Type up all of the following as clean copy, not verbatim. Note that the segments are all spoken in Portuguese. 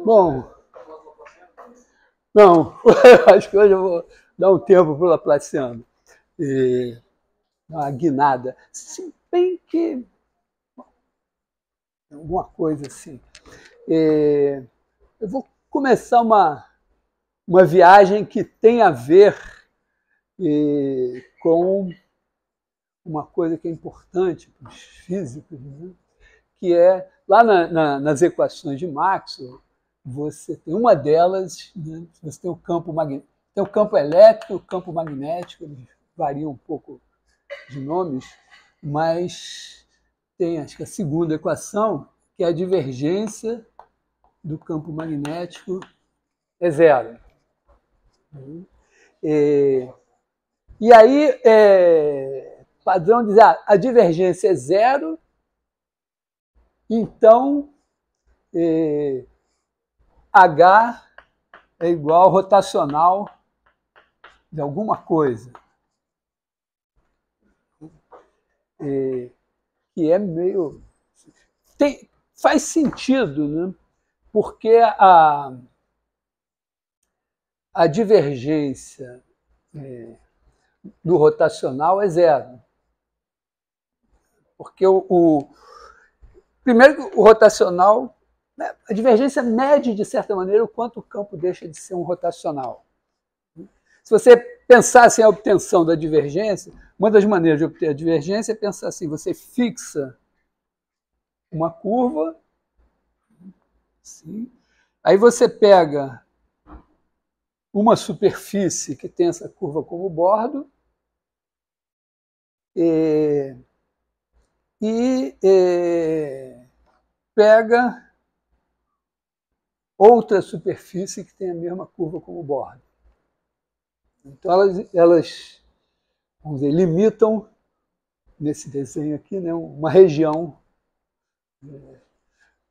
Bom, não, acho que hoje eu vou dar um tempo para o Laplaciano. Dar uma guinada. Se bem que alguma coisa assim. Eu vou começar uma viagem que tem a ver com uma coisa que é importante para os físicos, né? Que é, lá nas equações de Maxwell, você tem uma delas, né? Você tem o campo magnético, tem o campo elétrico, o campo magnético, eles variam um pouco de nomes, mas tem, acho que a segunda equação, que é a divergência do campo magnético é zero. E aí, padrão diz, a divergência é zero, então H é igual rotacional de alguma coisa. Que é meio... faz sentido, né? Porque a divergência do rotacional é zero. Porque primeiro, o rotacional, a divergência mede, de certa maneira, o quanto o campo deixa de ser um rotacional. Se você pensasse em a obtenção da divergência, uma das maneiras de obter a divergência é pensar assim, você fixa uma curva, assim, aí você pega uma superfície que tem essa curva como bordo e pega outra superfície que tem a mesma curva como bordo. Então elas vamos dizer, limitam, nesse desenho aqui, né, uma região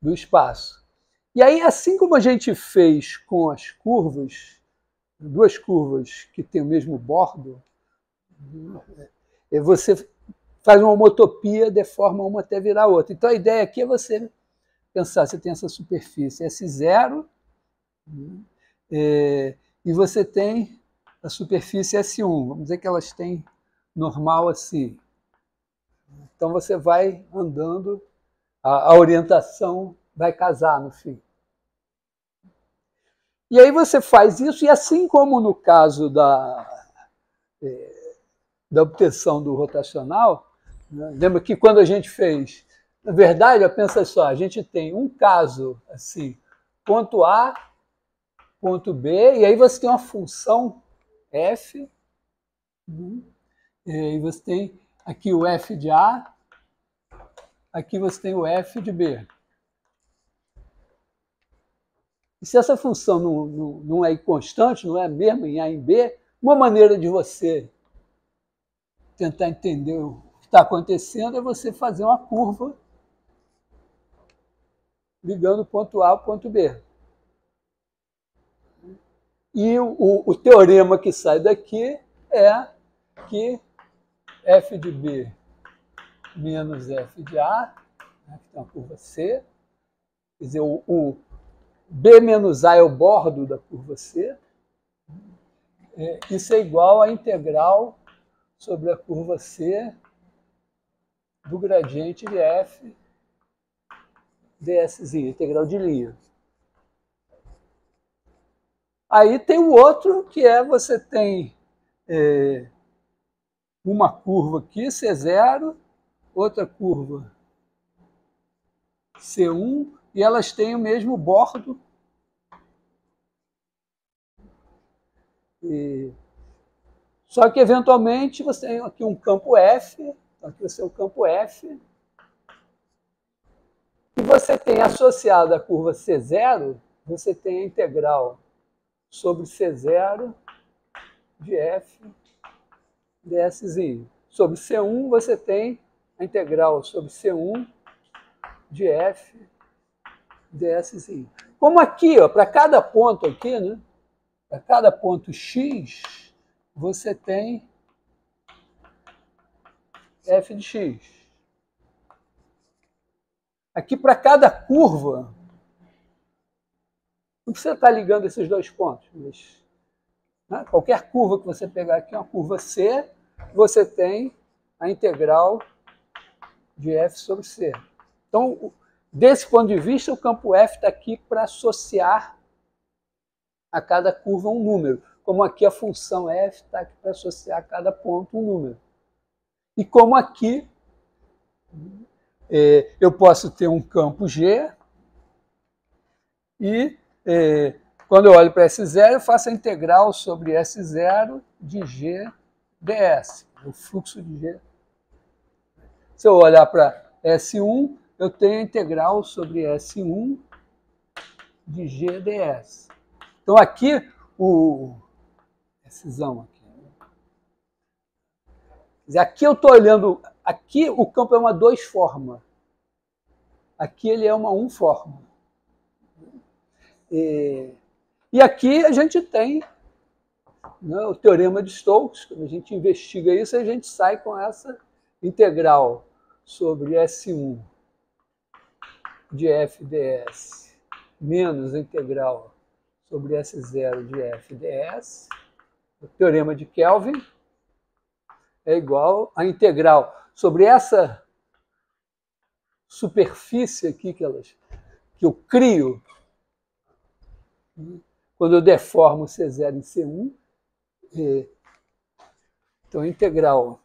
do espaço. E aí, assim como a gente fez com as curvas, duas curvas que têm o mesmo bordo, você faz uma homotopia, deforma uma até virar a outra. Então a ideia aqui é você pensar, você tem essa superfície S0, e você tem a superfície S1. Vamos dizer que elas têm normal assim. Então você vai andando, a orientação vai casar no fim. E aí você faz isso, e assim como no caso da obtenção do rotacional, né, lembra que quando a gente fez, na verdade, pensa só, a gente tem um caso assim, ponto A, ponto B, e aí você tem uma função f, e você tem aqui o f de A, aqui você tem o f de B. E se essa função não é constante, não é mesmo em A e em B, uma maneira de você tentar entender o que está acontecendo é você fazer uma curva ligando o ponto A ao ponto B. E o teorema que sai daqui é que f de B menos f de A, né, que tem uma curva C, quer dizer, o B menos A é o bordo da curva C, isso é igual à integral sobre a curva C do gradiente de f dszinho, integral de linha. Aí tem o outro, que é você tem uma curva aqui, C0, outra curva C1, e elas têm o mesmo bordo. Só que, eventualmente, você tem aqui um campo F, então aqui você tem o campo F, e você tem associado à curva C0, você tem a integral sobre C0 de F dszinho. Sobre C1, você tem a integral sobre C1 de F dszinho. Como aqui, para cada ponto aqui, né, para cada ponto x, você tem f de x. Aqui, para cada curva, não precisa estar ligando esses dois pontos, mas né, qualquer curva que você pegar aqui, uma curva C, você tem a integral de f sobre C. Então, desse ponto de vista, o campo f está aqui para associar a cada curva um número. Como aqui a função f está aqui para associar a cada ponto um número. E como aqui eu posso ter um campo G e quando eu olho para S0, eu faço a integral sobre S0 de G ds, o fluxo de G. Se eu olhar para S1, eu tenho a integral sobre S1 de G ds. Então aqui, São aqui. Aqui eu estou olhando, aqui o campo é uma 2 forma. Aqui ele é uma 1 forma. E aqui a gente tem, né, o teorema de Stokes. Quando a gente investiga isso, a gente sai com essa integral sobre S1 de f ds menos a integral sobre S0 de f ds. O teorema de Kelvin é igual a integral sobre essa superfície aqui que eu crio quando eu deformo C0 em C1. Então, a integral,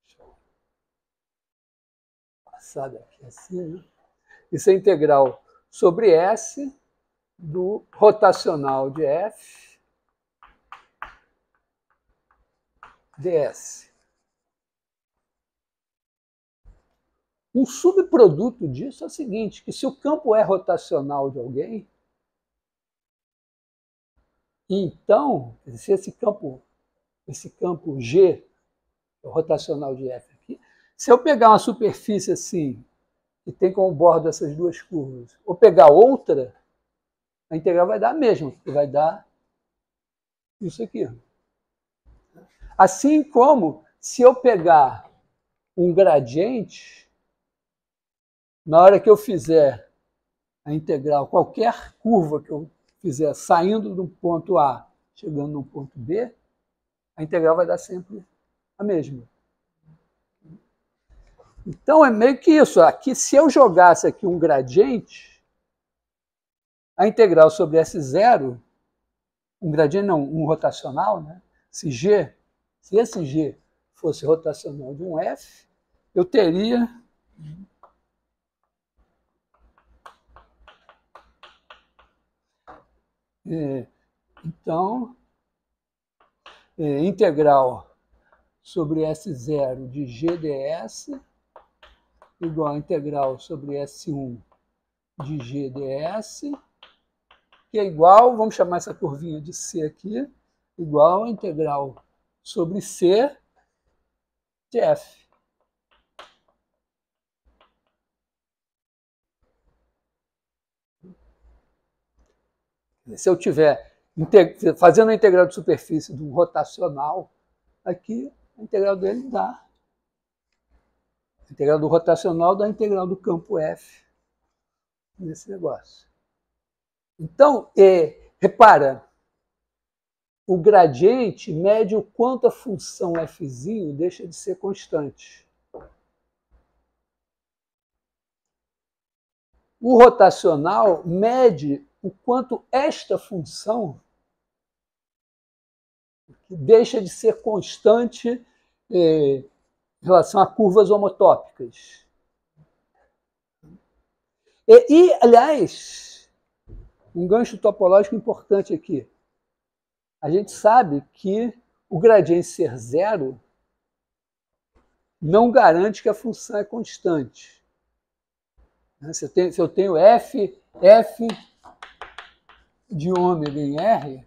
deixa eu passar daqui assim, né? Isso é integral sobre S do rotacional de F ds. Um subproduto disso é o seguinte, que se o campo é rotacional de alguém, então, se esse campo G, o rotacional de F aqui, se eu pegar uma superfície assim, que tem como bordo essas duas curvas, ou pegar outra, a integral vai dar a mesma, porque vai dar isso aqui. Assim como, se eu pegar um gradiente, na hora que eu fizer a integral, qualquer curva que eu fizer saindo de um ponto A, chegando no ponto B, a integral vai dar sempre a mesma. Então é meio que isso. Aqui, se eu jogasse aqui um gradiente, a integral sobre S0, um gradiente não, um rotacional, né? Se esse G fosse rotacional de um F, eu teria então integral sobre S0 de G ds igual a integral sobre S1 de G ds, que é igual, vamos chamar essa curvinha de C aqui, igual a integral sobre C de F. Se eu estiver fazendo a integral de superfície de um rotacional, aqui a integral dele dá. A integral do rotacional dá a integral do campo F nesse negócio. Então, repara, o gradiente mede o quanto a função f deixa de ser constante. O rotacional mede o quanto esta função deixa de ser constante em relação a curvas homotópicas. Aliás, um gancho topológico importante aqui. A gente sabe que o gradiente ser zero não garante que a função é constante. Se eu tenho f de ômega em R,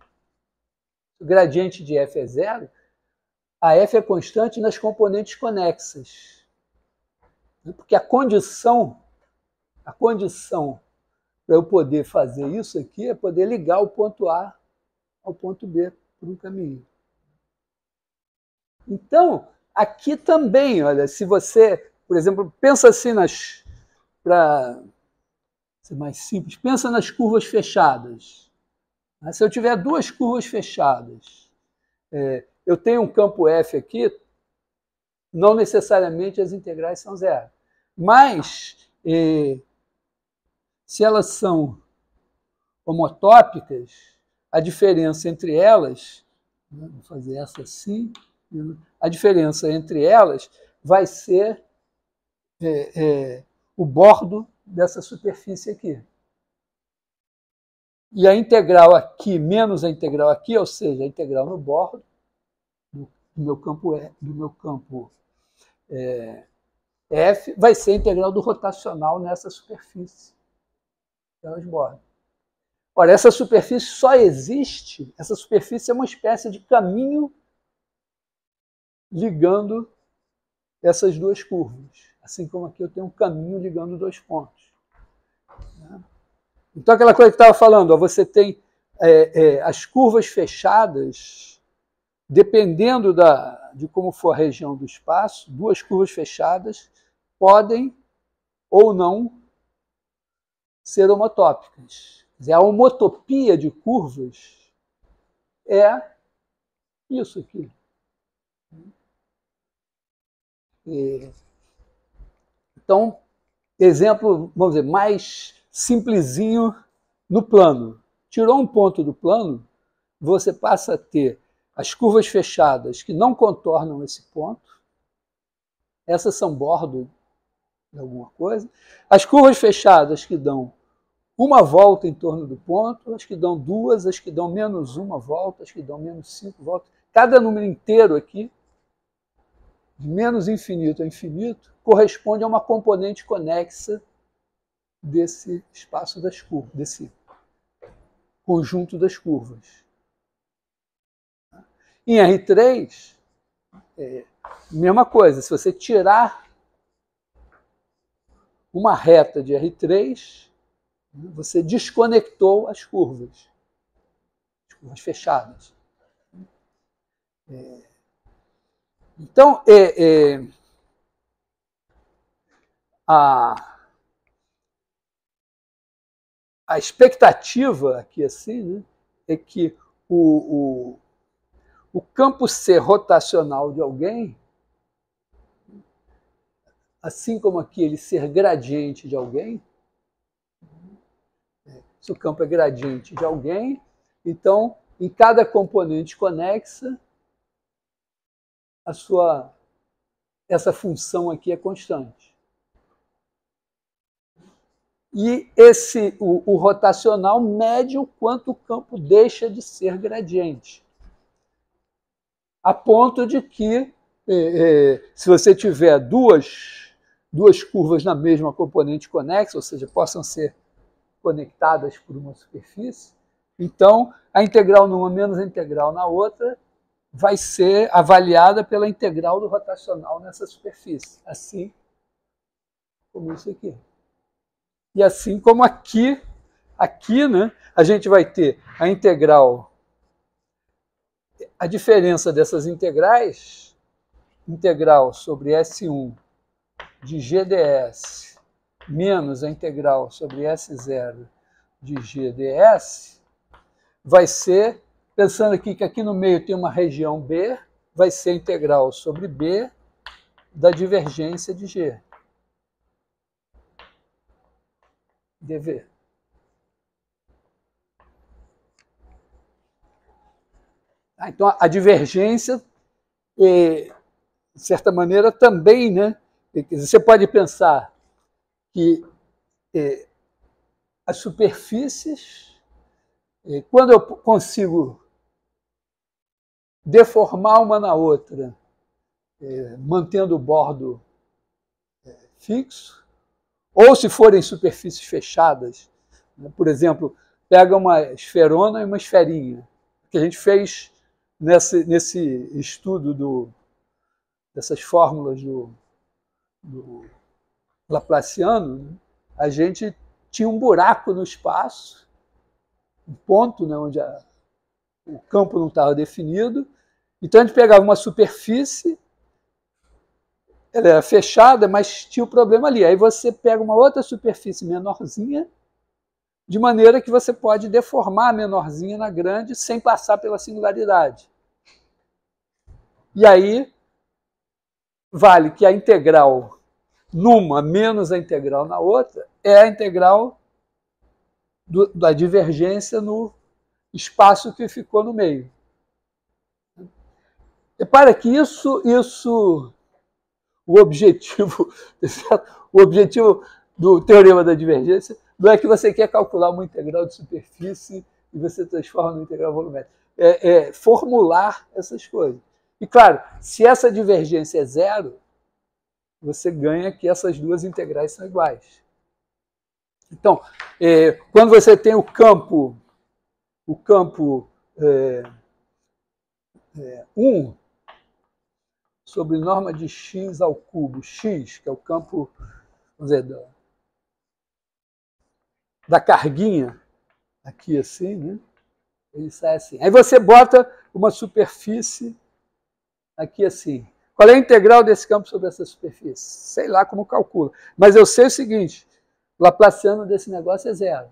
o gradiente de f é zero, a f é constante nas componentes conexas. Porque a condição para eu poder fazer isso aqui é poder ligar o ponto A ao ponto B por um caminho. Então, aqui também, olha, se você, por exemplo, pensa assim para ser mais simples, pensa nas curvas fechadas. Se eu tiver duas curvas fechadas, eu tenho um campo F aqui, não necessariamente as integrais são zero. Mas, se elas são homotópicas, a diferença entre elas, vou fazer essa assim, a diferença entre elas vai ser o bordo dessa superfície aqui. E a integral aqui menos a integral aqui, ou seja, a integral no bordo do meu campo F, vai ser a integral do rotacional nessa superfície pelas bordas. Ora, essa superfície só existe, essa superfície é uma espécie de caminho ligando essas duas curvas. Assim como aqui eu tenho um caminho ligando dois pontos. Então, aquela coisa que eu estava falando, você tem as curvas fechadas, dependendo de como for a região do espaço, duas curvas fechadas podem ou não ser homotópicas. Quer dizer, a homotopia de curvas é isso aqui. Então, exemplo, vamos dizer, mais simplesinho no plano. Tirou um ponto do plano, você passa a ter as curvas fechadas que não contornam esse ponto. Essas são bordo de alguma coisa. As curvas fechadas que dão uma volta em torno do ponto, as que dão duas, as que dão menos uma volta, as que dão menos 5 voltas. Cada número inteiro aqui, de menos infinito a infinito, corresponde a uma componente conexa desse espaço das curvas, desse conjunto das curvas. Em R3, mesma coisa, se você tirar uma reta de R3, você desconectou as curvas fechadas. Então, a expectativa aqui assim, né, é que o campo C rotacional de alguém, assim como aqui ele ser gradiente de alguém, se o campo é gradiente de alguém, então, em cada componente conexa, essa função aqui é constante. E o rotacional mede o quanto o campo deixa de ser gradiente. A ponto de que, se você tiver duas curvas na mesma componente conexa, ou seja, possam ser conectadas por uma superfície, então a integral numa menos a integral na outra vai ser avaliada pela integral do rotacional nessa superfície, assim como isso aqui. E assim como aqui, né, a gente vai ter a integral, a diferença dessas integrais, integral sobre S1 de g ds menos a integral sobre S0 de g ds, vai ser, pensando aqui que aqui no meio tem uma região B, vai ser a integral sobre B da divergência de G. dV. Então, a divergência, de certa maneira, também, né? Você pode pensar que as superfícies, quando eu consigo deformar uma na outra, mantendo o bordo fixo, ou se forem superfícies fechadas, né? Por exemplo, pega uma esferona e uma esferinha, que a gente fez nesse estudo dessas fórmulas do Laplaciano, né? A gente tinha um buraco no espaço, um ponto, né, onde o campo não estava definido, então a gente pegava uma superfície, ela era fechada, mas tinha o problema ali. Aí você pega uma outra superfície menorzinha, de maneira que você pode deformar a menorzinha na grande sem passar pela singularidade. E aí vale que a integral numa menos a integral na outra é a integral da divergência no espaço que ficou no meio. Repara que o objetivo do teorema da divergência não é que você quer calcular uma integral de superfície e você transforma em integral volumétrica. É formular essas coisas. E claro, se essa divergência é zero, você ganha que essas duas integrais são iguais. Então, quando você tem o campo 1 sobre norma de x ao cubo, x, que é o campo, vamos dizer, da carguinha, aqui assim, né? Ele sai assim. Aí você bota uma superfície aqui assim. Qual é a integral desse campo sobre essa superfície? Sei lá como calcula. Mas eu sei o seguinte, o laplaciano desse negócio é zero.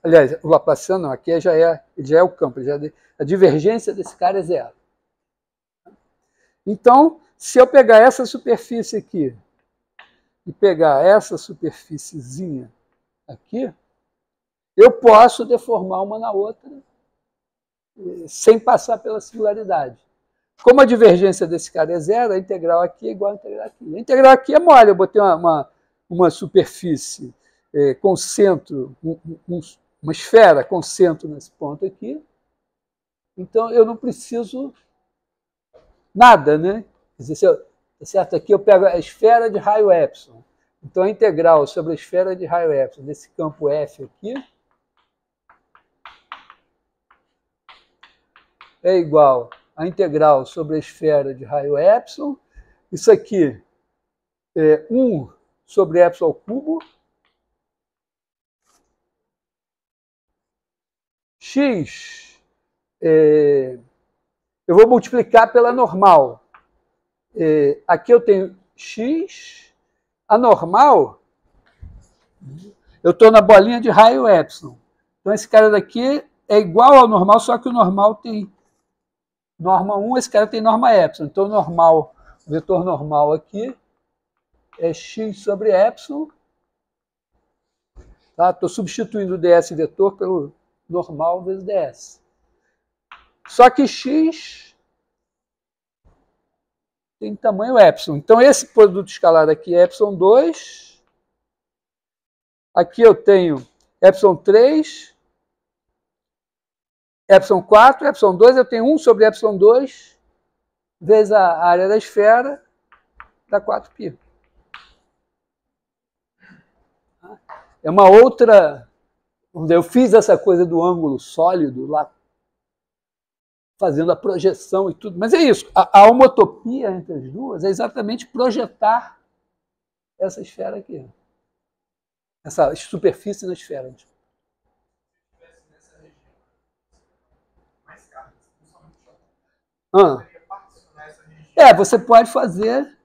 Aliás, o laplaciano não, aqui já é o campo, a divergência desse cara é zero. Então, se eu pegar essa superfície aqui e pegar essa superfíciezinha aqui, eu posso deformar uma na outra sem passar pela singularidade. Como a divergência desse cara é zero, a integral aqui é igual à integral aqui. A integral aqui é mole, eu botei uma superfície com centro, uma esfera com centro nesse ponto aqui, então eu não preciso nada, né? Quer dizer, certo? Aqui eu pego a esfera de raio epsilon. Então a integral sobre a esfera de raio epsilon desse campo F aqui é igual à integral sobre a esfera de raio epsilon. Isso aqui é 1 sobre epsilon ao cubo. X, eu vou multiplicar pela normal. Aqui eu tenho x, a normal, eu estou na bolinha de raio epsilon. Então esse cara daqui é igual ao normal, só que o normal tem norma 1, esse cara tem norma epsilon. Então o vetor normal aqui é x sobre epsilon. Tá? Estou substituindo o ds vetor pelo normal vezes ds. Só que x tem tamanho epsilon. Então esse produto escalar aqui é epsilon 2. Aqui eu tenho epsilon 3, epsilon 4, epsilon 2, eu tenho 1 sobre epsilon 2 vezes a área da esfera, dá 4π. É uma outra... Eu fiz essa coisa do ângulo sólido lá, fazendo a projeção e tudo. Mas é isso, a homotopia entre as duas é exatamente projetar essa esfera aqui. Essa superfície na esfera. Você pode fazer.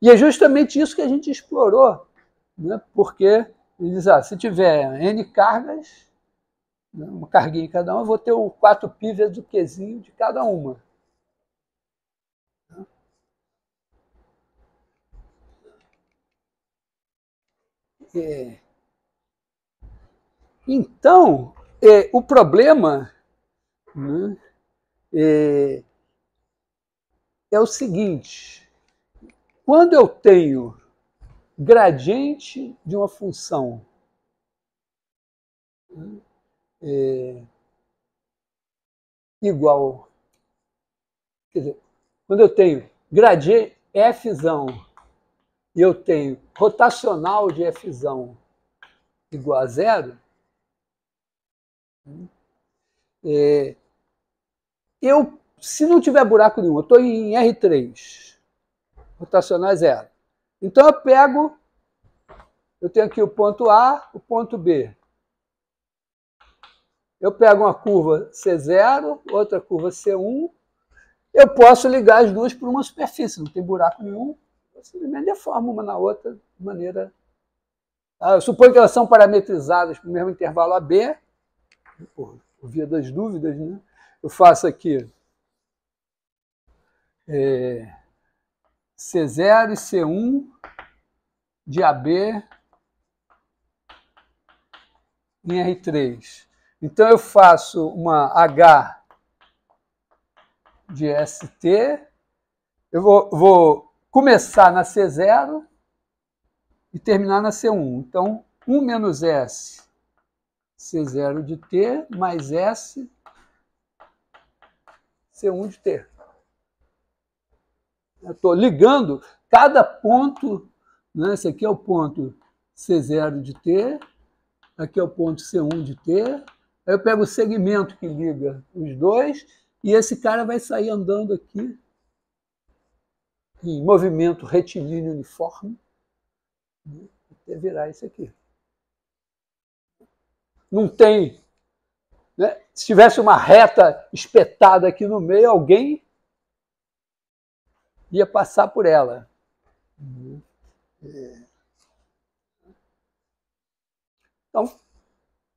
E é justamente isso que a gente explorou, né? Porque ele diz, se tiver N cargas, né, uma carguinha em cada uma, eu vou ter o 4π vezes o Qzinho de cada uma. Então, o problema, né, é o seguinte: quando eu tenho gradiente de uma função igual, quer dizer, quando eu tenho gradiente fzão e eu tenho rotacional de fzão igual a zero, se não tiver buraco nenhum, eu estou em R3, rotacional é zero. Então eu eu tenho aqui o ponto A, o ponto B. Eu pego uma curva C0, outra curva C1, eu posso ligar as duas por uma superfície, não tem buraco nenhum, eu simplesmente deformo uma na outra de maneira... Eu suponho que elas são parametrizadas para o mesmo intervalo AB, por via das dúvidas, né? Eu faço aqui C0 e C1 de AB em R3. Então eu faço uma H de ST, eu vou começar na C0 e terminar na C1. Então, 1 menos S C0 de T mais S C1 de T. Eu estou ligando cada ponto, né? Esse aqui é o ponto C0 de T, aqui é o ponto C1 de T, aí eu pego o segmento que liga os dois, e esse cara vai sair andando aqui, em movimento retilíneo uniforme, até virar isso aqui. Não tem... Né? Se tivesse uma reta espetada aqui no meio, alguém ia passar por ela. Então,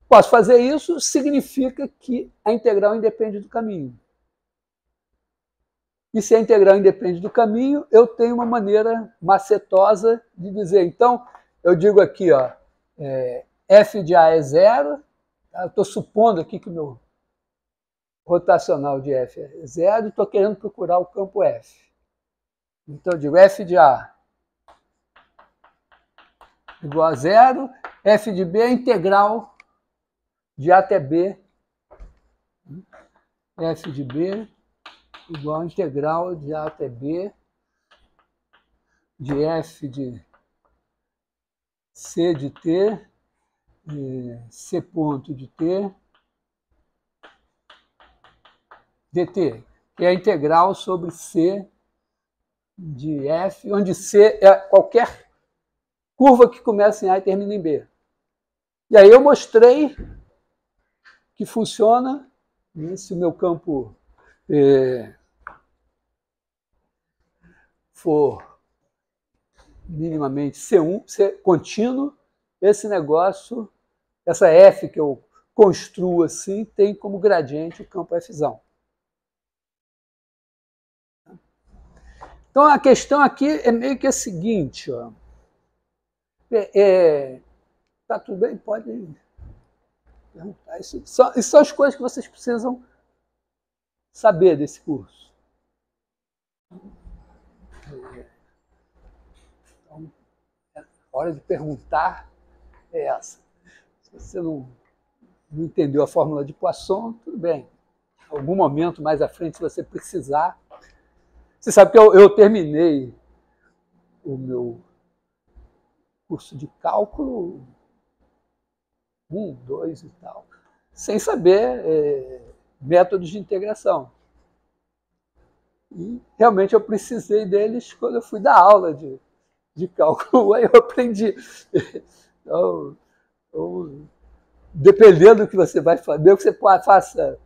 posso fazer isso, significa que a integral independe do caminho. E se a integral independe do caminho, eu tenho uma maneira macetosa de dizer. Então, eu digo aqui, ó, f de A é zero. Tá? Eu estou supondo aqui que o meu rotacional de f é zero e estou querendo procurar o campo f. Então, eu digo f de A igual a zero, f de B é a integral de A até B. F de B igual a integral de A até B de f de C de T, C ponto de T, dt, que é a integral sobre C de f, onde C é qualquer curva que começa em A e termina em B. E aí eu mostrei que funciona, se o meu campo for minimamente C1, contínuo, esse negócio, essa F que eu construo assim, tem como gradiente o campo Fzão. Então a questão aqui é meio que a seguinte, ó. Tá tudo bem? Pode perguntar. Isso são as coisas que vocês precisam saber desse curso. Então, a hora de perguntar é essa. Se você não entendeu a fórmula de Poisson, tudo bem. Em algum momento mais à frente, se você precisar. Você sabe que eu terminei o meu curso de cálculo 1, 2 e tal, sem saber métodos de integração. E realmente eu precisei deles quando eu fui dar aula de cálculo, aí eu aprendi. Então, dependendo do que você vai fazer, mesmo que você faça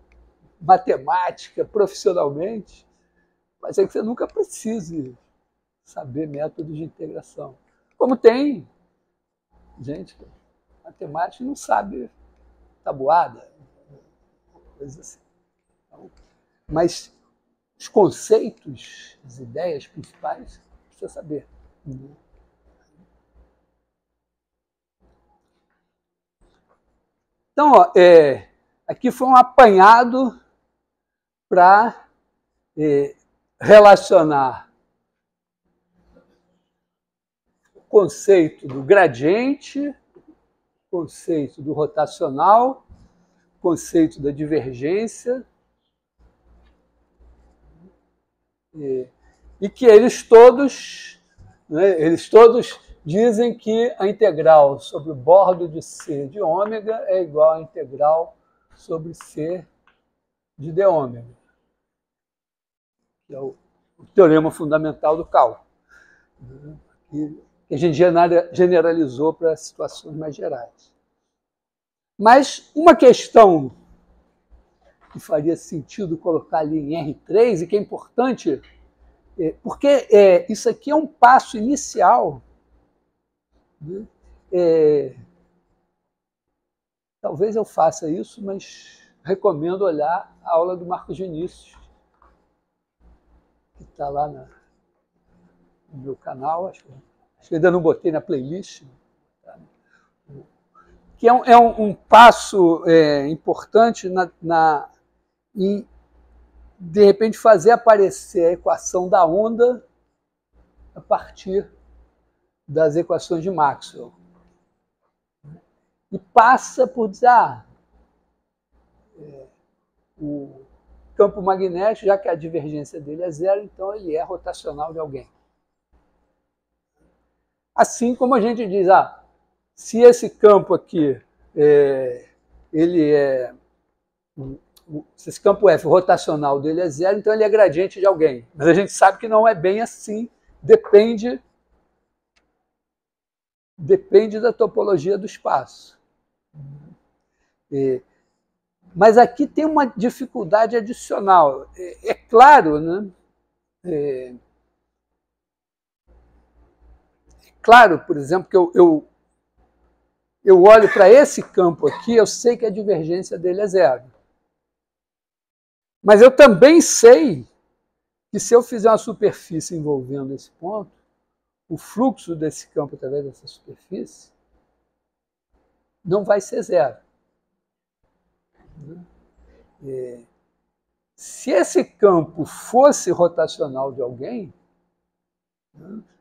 matemática profissionalmente, mas é que você nunca precise saber métodos de integração. Como tem gente que matemática não sabe tabuada, coisa assim. Então, mas os conceitos, as ideias principais, precisa saber. Então, ó, aqui foi um apanhado para relacionar o conceito do gradiente, o conceito do rotacional, o conceito da divergência, e que eles todos dizem que a integral sobre o bordo de C de ômega é igual à integral sobre C de d ômega, que é o teorema fundamental do cálculo, que que a gente generalizou para situações mais gerais. Mas uma questão que faria sentido colocar ali em R3 e que é importante, porque isso aqui é um passo inicial, né? Talvez eu faça isso, mas recomendo olhar a aula do Marcos Vinícius, que está lá no meu canal, acho que ainda não botei na playlist, que é um passo importante em, de repente, fazer aparecer a equação da onda a partir das equações de Maxwell. E passa por dizer, o campo magnético, já que a divergência dele é zero, então ele é rotacional de alguém. Assim como a gente diz, se esse campo aqui, se esse campo F, o rotacional dele é zero, então ele é gradiente de alguém. Mas a gente sabe que não é bem assim, depende da topologia do espaço. Mas aqui tem uma dificuldade adicional. É claro, né? Claro, por exemplo, que eu olho para esse campo aqui, eu sei que a divergência dele é zero. Mas eu também sei que se eu fizer uma superfície envolvendo esse ponto, o fluxo desse campo através dessa superfície não vai ser zero. Se esse campo fosse rotacional de alguém,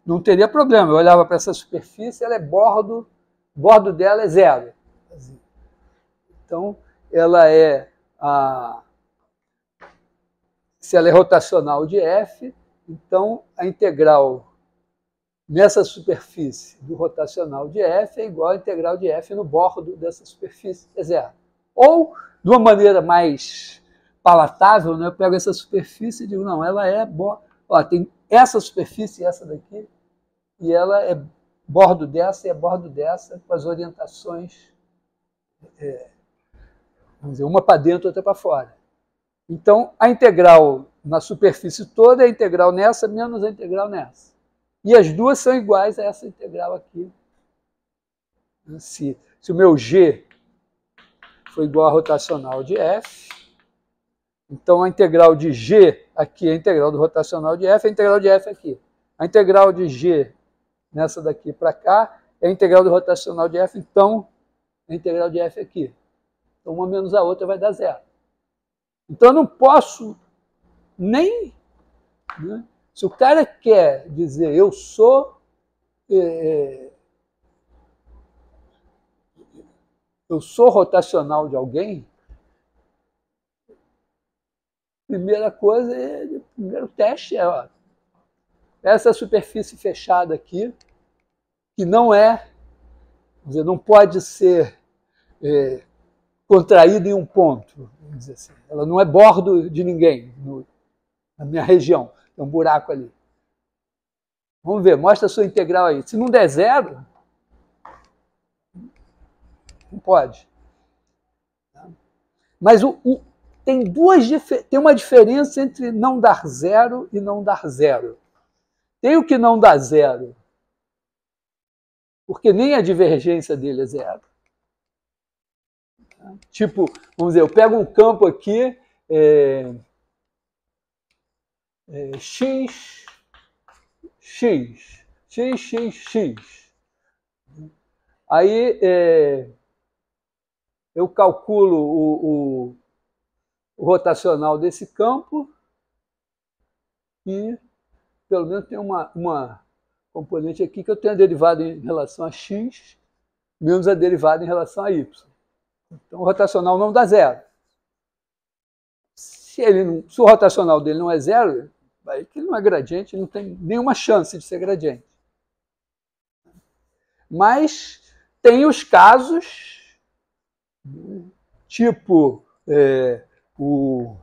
não teria problema. Eu olhava para essa superfície, ela é bordo dela é zero. Então, ela se ela é rotacional de F, então a integral nessa superfície do rotacional de F é igual à integral de F no bordo dessa superfície, é zero. Ou, de uma maneira mais palatável, né, eu pego essa superfície e digo, não, ela é tem essa superfície e essa daqui, e ela é bordo dessa e é bordo dessa, com as orientações, vamos dizer, uma para dentro e outra para fora. Então, a integral na superfície toda é a integral nessa menos a integral nessa. E as duas são iguais a essa integral aqui. Se o meu G for igual a rotacional de F, então a integral de G aqui é a integral do rotacional de F, a integral de F aqui. A integral de G nessa daqui para cá é a integral do rotacional de F, então a integral de F aqui. Então uma menos a outra vai dar zero. Então eu não posso nem... Né, se o cara quer dizer eu sou rotacional de alguém, primeira coisa, o primeiro teste é essa superfície fechada aqui, que não não pode ser contraída em um ponto, vamos dizer assim. Ela não é bordo de ninguém na minha região. Tem um buraco ali. Vamos ver, mostra a sua integral aí. Se não der zero, não pode. Mas tem uma diferença entre não dar zero e não dar zero. Tem o que não dá zero, porque nem a divergência dele é zero. Tipo, vamos dizer, eu pego um campo aqui, x, x, x, x, x. Aí eu calculo o rotacional desse campo e pelo menos tem uma componente aqui que eu tenho a derivada em relação a x menos a derivada em relação a y. Então o rotacional não dá zero. Se o rotacional dele não é zero, aí que ele não é gradiente, não tem nenhuma chance de ser gradiente. Mas tem os casos, tipo o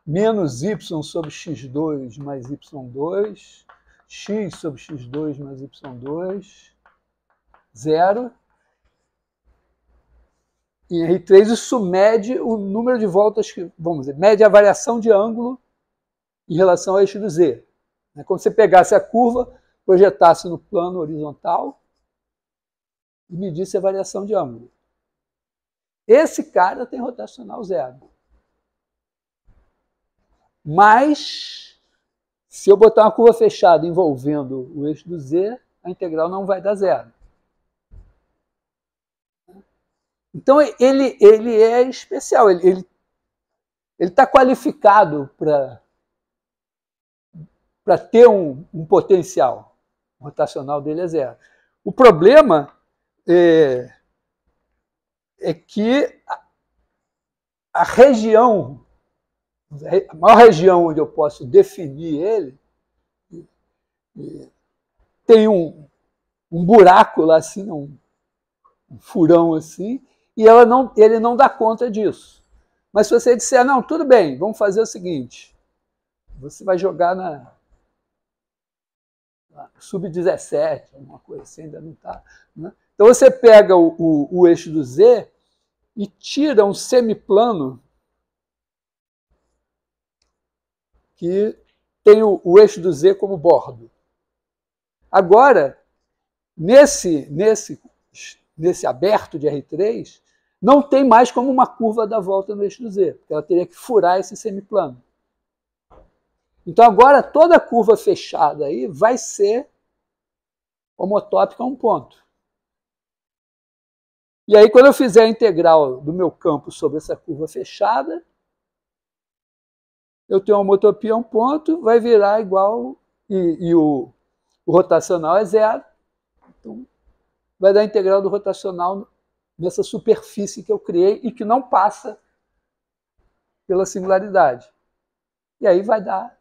menos y sobre x2 mais y2, x sobre x2 mais y2, 0. Em R3, isso mede o número de voltas que, vamos dizer, mede a variação de ângulo em relação ao eixo do z. É como se você pegasse a curva, projetasse no plano horizontal e medisse a variação de ângulo. Esse cara tem rotacional 0. Mas, se eu botar uma curva fechada envolvendo o eixo do z, a integral não vai dar 0. Então, ele é especial, ele está qualificado para ter um potencial. O rotacional dele é 0. O problema é que a região, a maior região onde eu posso definir ele, tem um buraco lá assim, um furão assim, e ele não dá conta disso. Mas se você disser, não, tudo bem, vamos fazer o seguinte, você vai jogar na sub-17, alguma coisa assim, ainda não está. Né? Então você pega o eixo do z e tira um semiplano que tem o eixo do z como bordo. Agora, nesse aberto de R3, não tem mais como uma curva dar volta no eixo do z, porque ela teria que furar esse semiplano. Então agora toda curva fechada aí vai ser homotópica a um ponto. E aí quando eu fizer a integral do meu campo sobre essa curva fechada, eu tenho uma homotopia a um ponto, vai virar igual, e o rotacional é 0. Então vai dar a integral do rotacional nessa superfície que eu criei e que não passa pela singularidade. E aí vai dar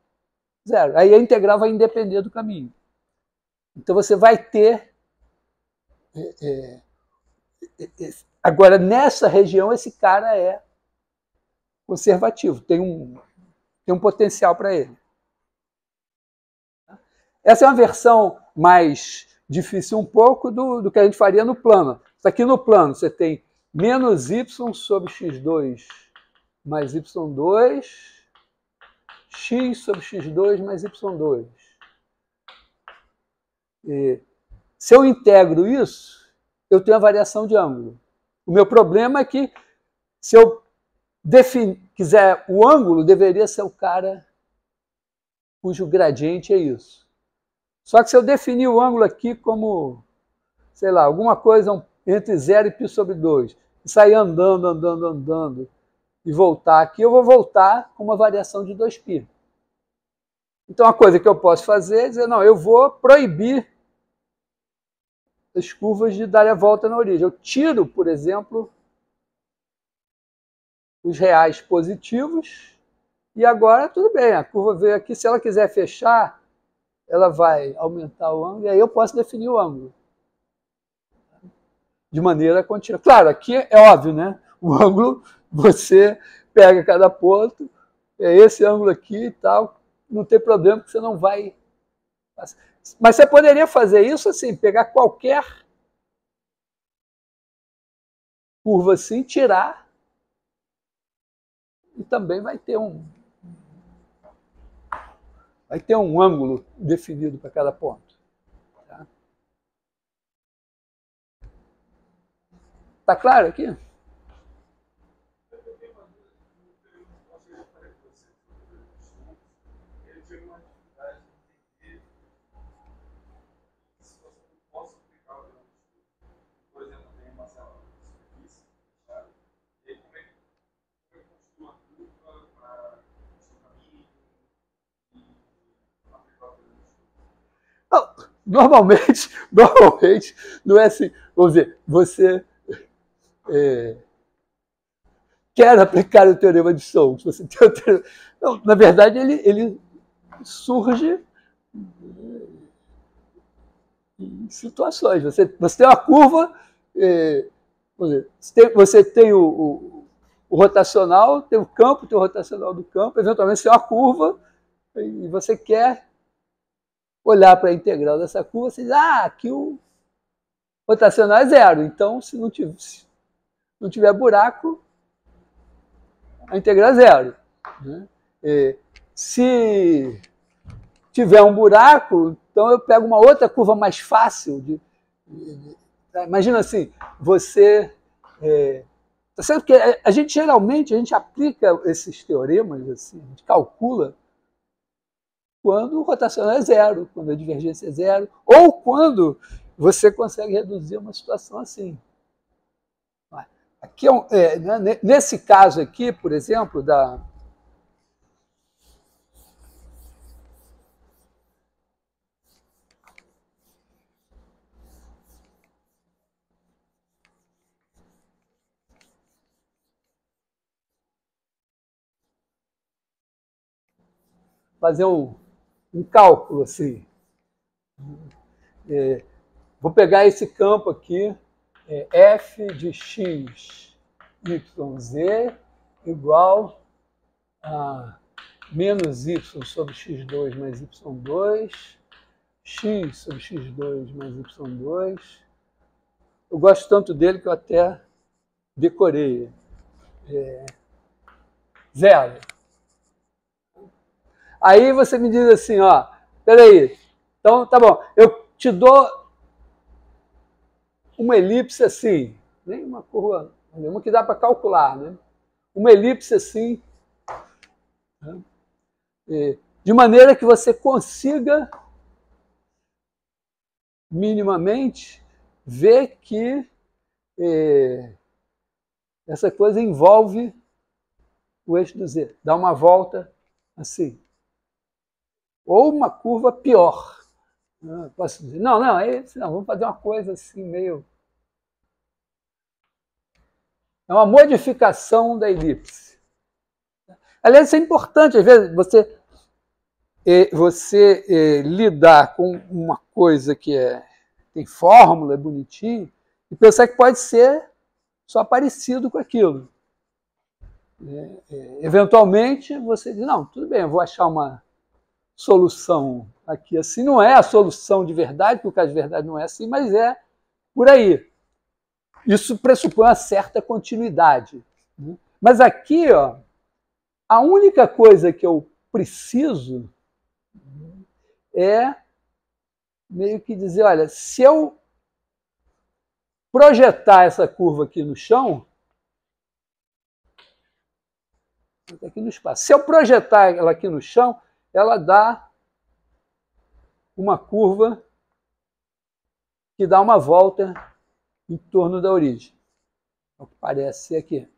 0. Aí a integral vai independer do caminho. Então você vai ter... agora, nessa região, esse cara é conservativo, tem um potencial para ele. Essa é uma versão mais difícil um pouco do que a gente faria no plano. Aqui no plano você tem menos y sobre x2 mais y2, x sobre x2 mais y2. Se eu integro isso, eu tenho a variação de ângulo. O meu problema é que, se eu quiser, o ângulo deveria ser o cara cujo gradiente é isso. Só que se eu definir o ângulo aqui como, sei lá, alguma coisa entre 0 e π sobre 2, e sair andando, e voltar aqui, eu vou voltar com uma variação de 2π. Então, a coisa que eu posso fazer é dizer, não, eu vou proibir as curvas de darem a volta na origem. Eu tiro, por exemplo, os reais positivos, e agora tudo bem, a curva veio aqui, se ela quiser fechar, ela vai aumentar o ângulo, e aí eu posso definir o ângulo de maneira contínua. Claro, aqui é óbvio, né? O ângulo, você pega cada ponto, é esse ângulo aqui e tal, não tem problema, porque você não vai... Mas você poderia fazer isso assim, pegar qualquer curva assim, tirar, e também vai ter um ângulo definido para cada ponto. Tá claro aqui? Normalmente, não é assim, vamos dizer, você quer aplicar o teorema de Stokes. Você tem o teorema... Não, na verdade, ele surge em situações. Você tem uma curva, você tem o rotacional, tem o campo, tem o rotacional do campo, eventualmente você tem uma curva e você quer olhar para a integral dessa curva, você diz, aqui o rotacional é zero. Então, se não tiver buraco, a integral é zero. Né? Se tiver um buraco, então eu pego uma outra curva mais fácil. Imagina assim, você... Tá certo que a gente geralmente aplica esses teoremas, assim, a gente calcula quando o rotacional é zero, quando a divergência é zero, ou quando você consegue reduzir uma situação assim. Aqui nesse caso aqui, por exemplo, fazer um cálculo assim. Vou pegar esse campo aqui, f de x, yz igual a menos y sobre x2 mais y2, x sobre x2 mais y2. Eu gosto tanto dele que eu até decorei. Zero. Aí você me diz assim, peraí, então tá bom, eu te dou uma elipse assim, nem uma curva, uma que dá para calcular, né? Uma elipse assim, né? De maneira que você consiga minimamente ver que essa coisa envolve o eixo do Z, dá uma volta assim. Ou uma curva pior. Posso dizer, não, vamos fazer uma coisa assim meio... É uma modificação da elipse. Aliás, isso é importante, às vezes, você lidar com uma coisa que tem fórmula, é bonitinho, e pensar que pode ser só parecido com aquilo. Eventualmente, você diz, não, tudo bem, eu vou achar uma solução aqui assim. Não é a solução de verdade, porque o caso de verdade não é assim, mas é por aí. Isso pressupõe uma certa continuidade. Mas aqui, a única coisa que eu preciso é meio que dizer, olha, se eu projetar essa curva aqui no chão, aqui no espaço, se eu projetar ela aqui no chão, ela dá uma curva que dá uma volta em torno da origem. É o que parece ser aqui.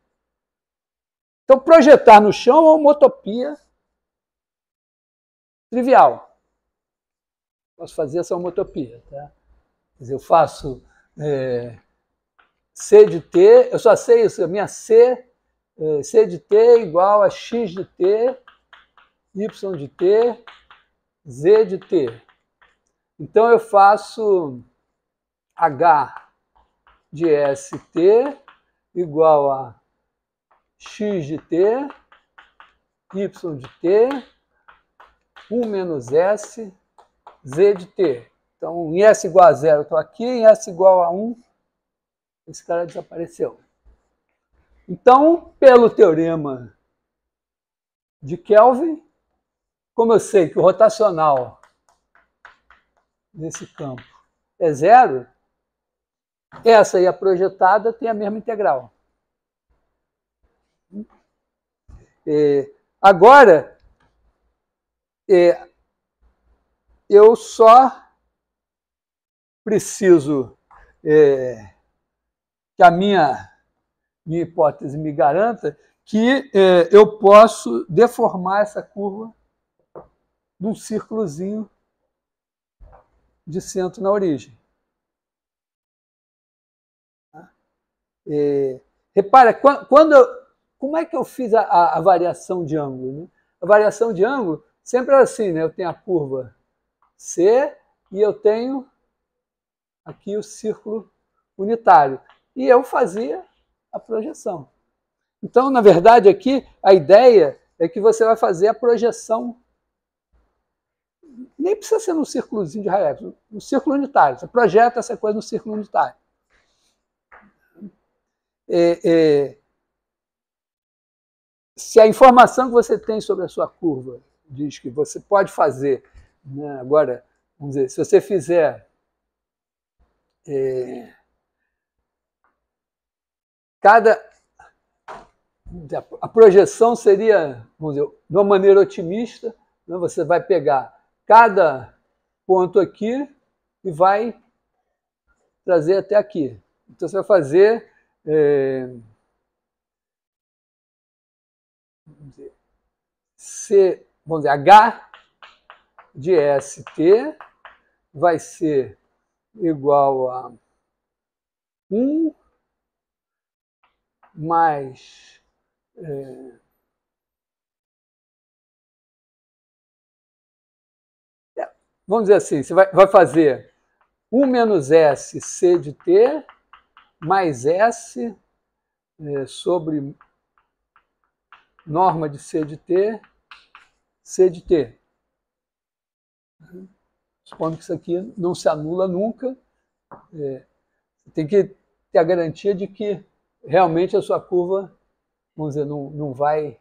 Então, projetar no chão é uma utopia trivial. Posso fazer essa homotopia. Tá? Quer dizer, eu faço C de T, eu só sei isso, a minha C de T igual a X de T, Y de T, Z de T. Então, eu faço H de ST igual a X de T, Y de T, 1 menos S, Z de T. Então, em S igual a 0, eu estou aqui, em S igual a 1, esse cara desapareceu. Então, pelo teorema de Kelvin, como eu sei que o rotacional desse campo é 0, essa aí, a projetada, tem a mesma integral. Agora, eu só preciso que a minha hipótese me garanta que eu posso deformar essa curva num círculozinho de centro na origem. Repara, como é que eu fiz a variação de ângulo? Né? A variação de ângulo sempre era assim, né? Eu tenho a curva C e eu tenho aqui o círculo unitário. E eu fazia a projeção. Então, na verdade, aqui a ideia é que você vai fazer a projeção Nem precisa ser no círculozinho de raios, no círculo unitário. Você projeta essa coisa no círculo unitário. Se a informação que você tem sobre a sua curva diz que você pode fazer, né, agora, vamos dizer, se você fizer a projeção seria, vamos dizer, de uma maneira otimista, né, você vai pegar cada ponto aqui e vai trazer até aqui. Então você vai fazer vamos dizer, H de ST vai ser igual a 1 mais vamos dizer assim, você vai fazer 1 menos S C de T mais S sobre norma de C de T, C de T. Supondo que isso aqui não se anula nunca, tem que ter a garantia de que realmente a sua curva, vamos dizer, não vai...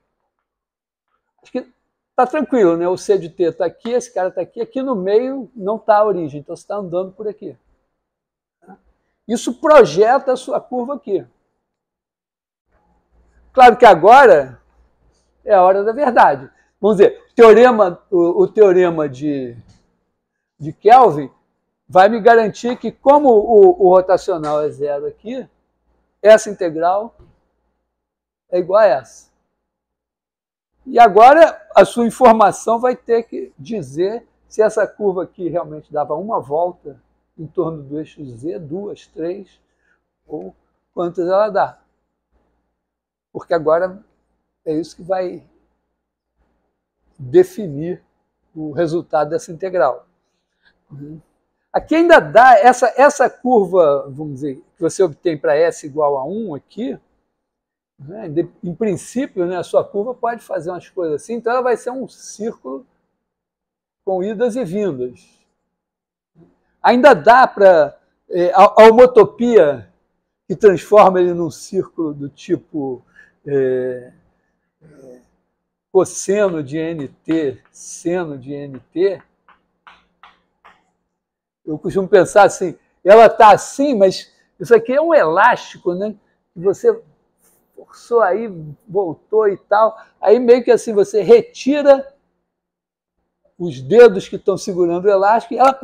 Acho que está tranquilo, né? O C de T está aqui, esse cara está aqui, aqui no meio não está a origem, então você está andando por aqui. Isso projeta a sua curva aqui. Claro que agora é a hora da verdade. Vamos dizer, o teorema de Kelvin vai me garantir que, como o rotacional é zero aqui, essa integral é igual a essa. E agora a sua informação vai ter que dizer se essa curva aqui realmente dava uma volta em torno do eixo Z, 2, 3, ou quantas ela dá. Porque agora é isso que vai definir o resultado dessa integral. Aqui ainda dá essa curva, vamos dizer, que você obtém para S igual a 1 aqui, né, em princípio, né, a sua curva pode fazer umas coisas assim, então ela vai ser um círculo com idas e vindas. Ainda dá para a homotopia que transforma ele num círculo do tipo cosseno de NT, seno de NT. Eu costumo pensar assim, ela está assim, mas isso aqui é um elástico, né? Que você forçou aí, voltou e tal. Aí meio que assim, você retira os dedos que estão segurando o elástico e ela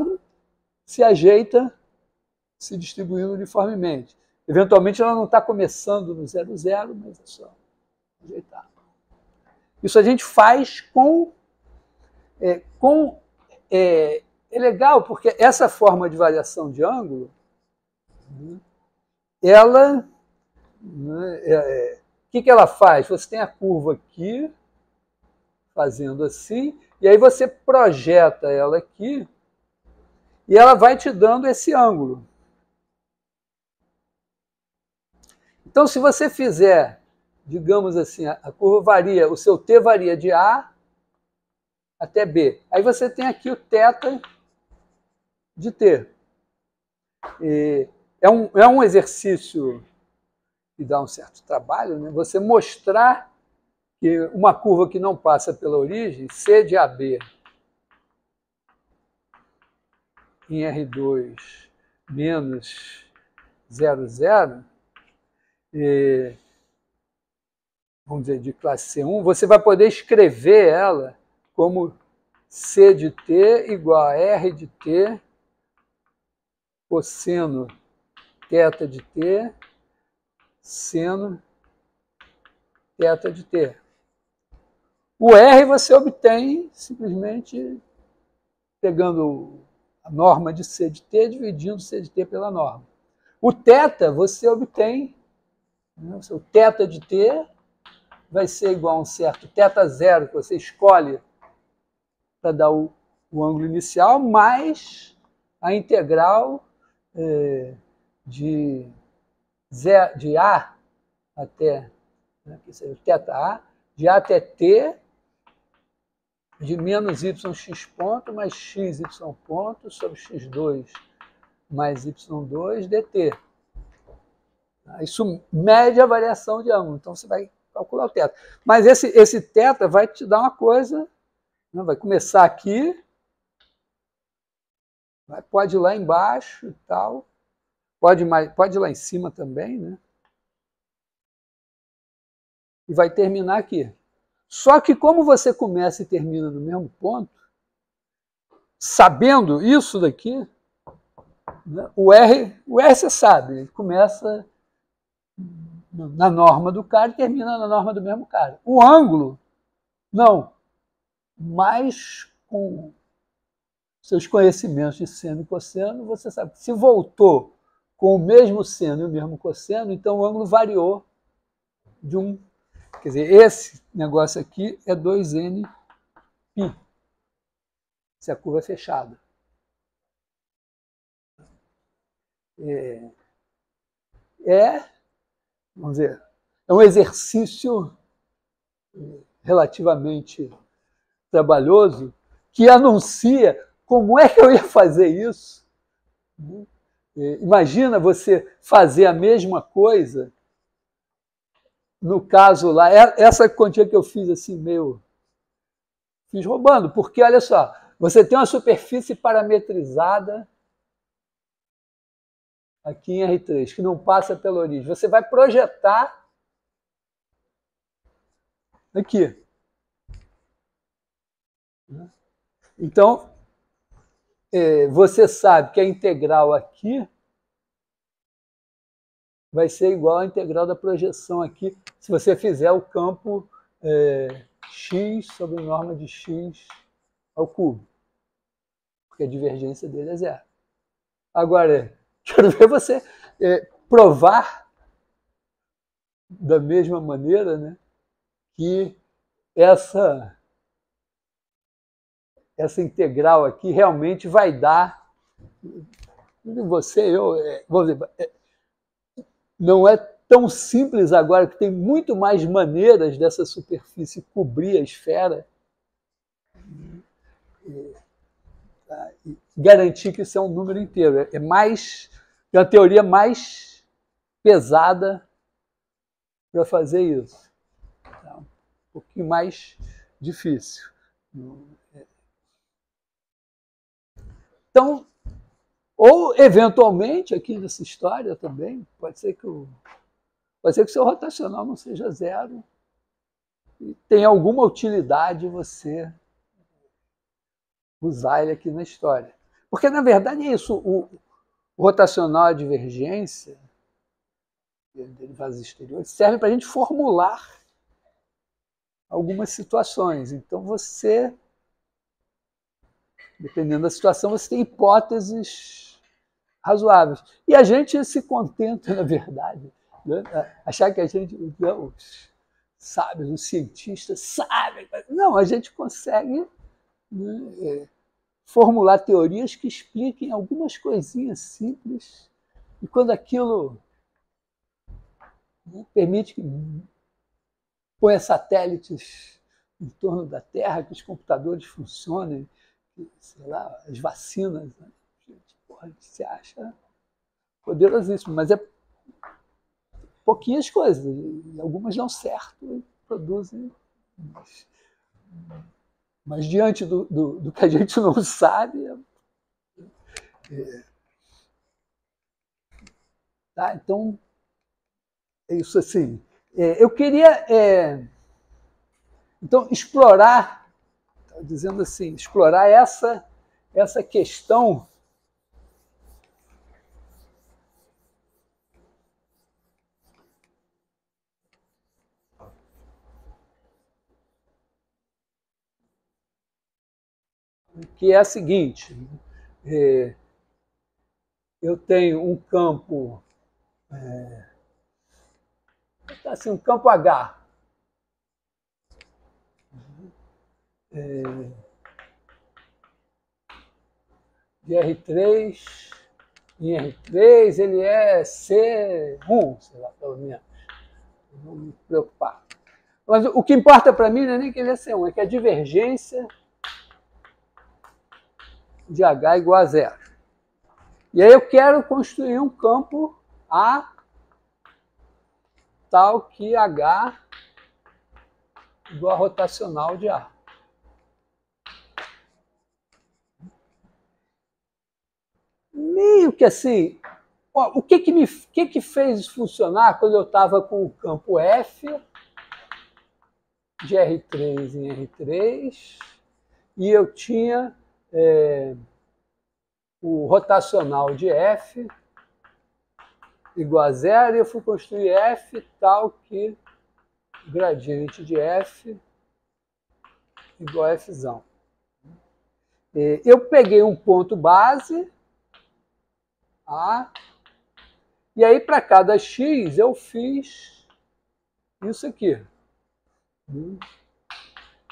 se ajeita, se distribuindo uniformemente. Eventualmente ela não está começando no 0, 0, mas é só ajeitar. Isso a gente faz é legal, porque essa forma de variação de ângulo, ela, o que ela faz? Você tem a curva aqui, fazendo assim, e aí você projeta ela aqui, e ela vai te dando esse ângulo. Então, se você fizer, digamos assim, a curva varia, o seu T varia de A até B. Aí você tem aqui o θ de T. É um exercício que dá um certo trabalho, né? Você mostrar que uma curva que não passa pela origem, C de AB em R2 menos 0, 0, vamos dizer, de classe C1, você vai poder escrever ela como C de T igual a R de T cosseno θ de T seno θ de T. O R você obtém simplesmente pegando a norma de C de T, dividindo C de T pela norma. O θ você obtém, né, o seu θ de T vai ser igual a um certo θ0 que você escolhe para dar o ângulo inicial, mais a integral de A até, né, que seja o θA, de A até T, de menos yx ponto mais xy ponto sobre x2 mais y2 dt. Isso mede a variação de ângulo, então você vai calcular o θ. Mas esse θ vai te dar uma coisa, né? Vai começar aqui, pode ir lá embaixo e tal, pode ir lá em cima também, né? E vai terminar aqui. Só que como você começa e termina no mesmo ponto, sabendo isso daqui, né, o R você sabe, ele começa na norma do cara e termina na norma do mesmo cara. O ângulo, não. Mas com seus conhecimentos de seno e cosseno, você sabe que se voltou com o mesmo seno e o mesmo cosseno, então o ângulo variou de um... Quer dizer, esse negócio aqui é 2n π, se a curva é fechada. Vamos dizer, é um exercício relativamente trabalhoso que anuncia como é que eu ia fazer isso. Imagina você fazer a mesma coisa, no caso lá, essa quantia que eu fiz assim meio... Fiz roubando, porque olha só, você tem uma superfície parametrizada aqui em R3, que não passa pela origem. Você vai projetar aqui. Então, você sabe que a integral aqui vai ser igual à integral da projeção aqui, se você fizer o campo x sobre norma de x ao cubo, porque a divergência dele é zero. Agora, quero ver você provar da mesma maneira, né, que essa integral aqui realmente vai dar... vou dizer, não é tão simples agora, que tem muito mais maneiras dessa superfície cobrir a esfera e garantir que isso é um número inteiro. É uma teoria mais pesada para fazer isso. É um pouquinho mais difícil. Então, ou, eventualmente, aqui nessa história também, pode ser que o seu rotacional não seja zero e tem alguma utilidade você usar ele aqui na história. Porque, na verdade, é isso. O rotacional, a divergência, derivadas exteriores, serve para a gente formular algumas situações. Então, você, dependendo da situação, você tem hipóteses razoáveis. E a gente se contenta, na verdade, né? Achar que a gente, os sábios, os cientistas sabem. Não, a gente consegue, né, formular teorias que expliquem algumas coisinhas simples, e quando aquilo, né, permite que ponha satélites em torno da Terra, que os computadores funcionem, que, sei lá, as vacinas, né? Porra, você acha poderosíssimo, mas é pouquinhas coisas, e algumas dão certo e produzem. Mas diante do que a gente não sabe... Tá? Então, é isso assim. Eu queria, então, explorar, dizendo assim, explorar essa questão que é a seguinte: eu tenho um campo, assim, um campo H, de R3, em R3 ele é C1, sei lá, pelo menos. Não me preocupar. Mas o que importa para mim não é nem que ele é C1, é que a divergência de H igual a zero. E aí eu quero construir um campo A tal que H igual a rotacional de A. Meio que assim, ó, o que fez funcionar quando eu estava com o campo F de R3 em R3 e eu tinha o rotacional de F igual a zero e eu fui construir F tal que gradiente de F igual a Fzão. Eu peguei um ponto base, A, e aí para cada x eu fiz isso aqui.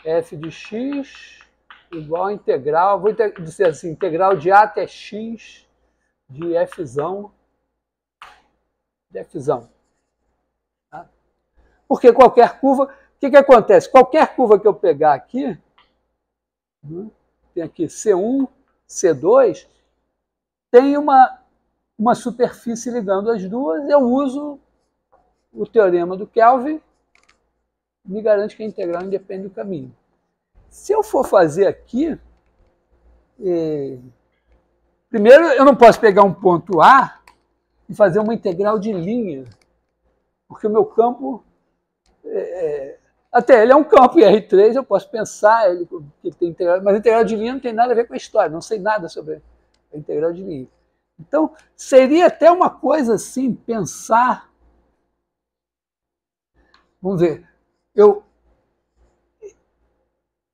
F de x igual a integral, vou dizer assim, integral de A até x de Fzão de Fzão. Tá? Porque qualquer curva, o que acontece? Qualquer curva que eu pegar aqui, tem aqui C1, C2, tem uma superfície ligando as duas, eu uso o teorema do Kelvin, me garante que a integral independe do caminho. Se eu for fazer aqui, primeiro eu não posso pegar um ponto A e fazer uma integral de linha, porque o meu campo, até ele é um campo em R3, eu posso pensar ele, que tem integral, mas a integral de linha não tem nada a ver com a história, não sei nada sobre a integral de linha. Então, seria até uma coisa assim, pensar, vamos ver,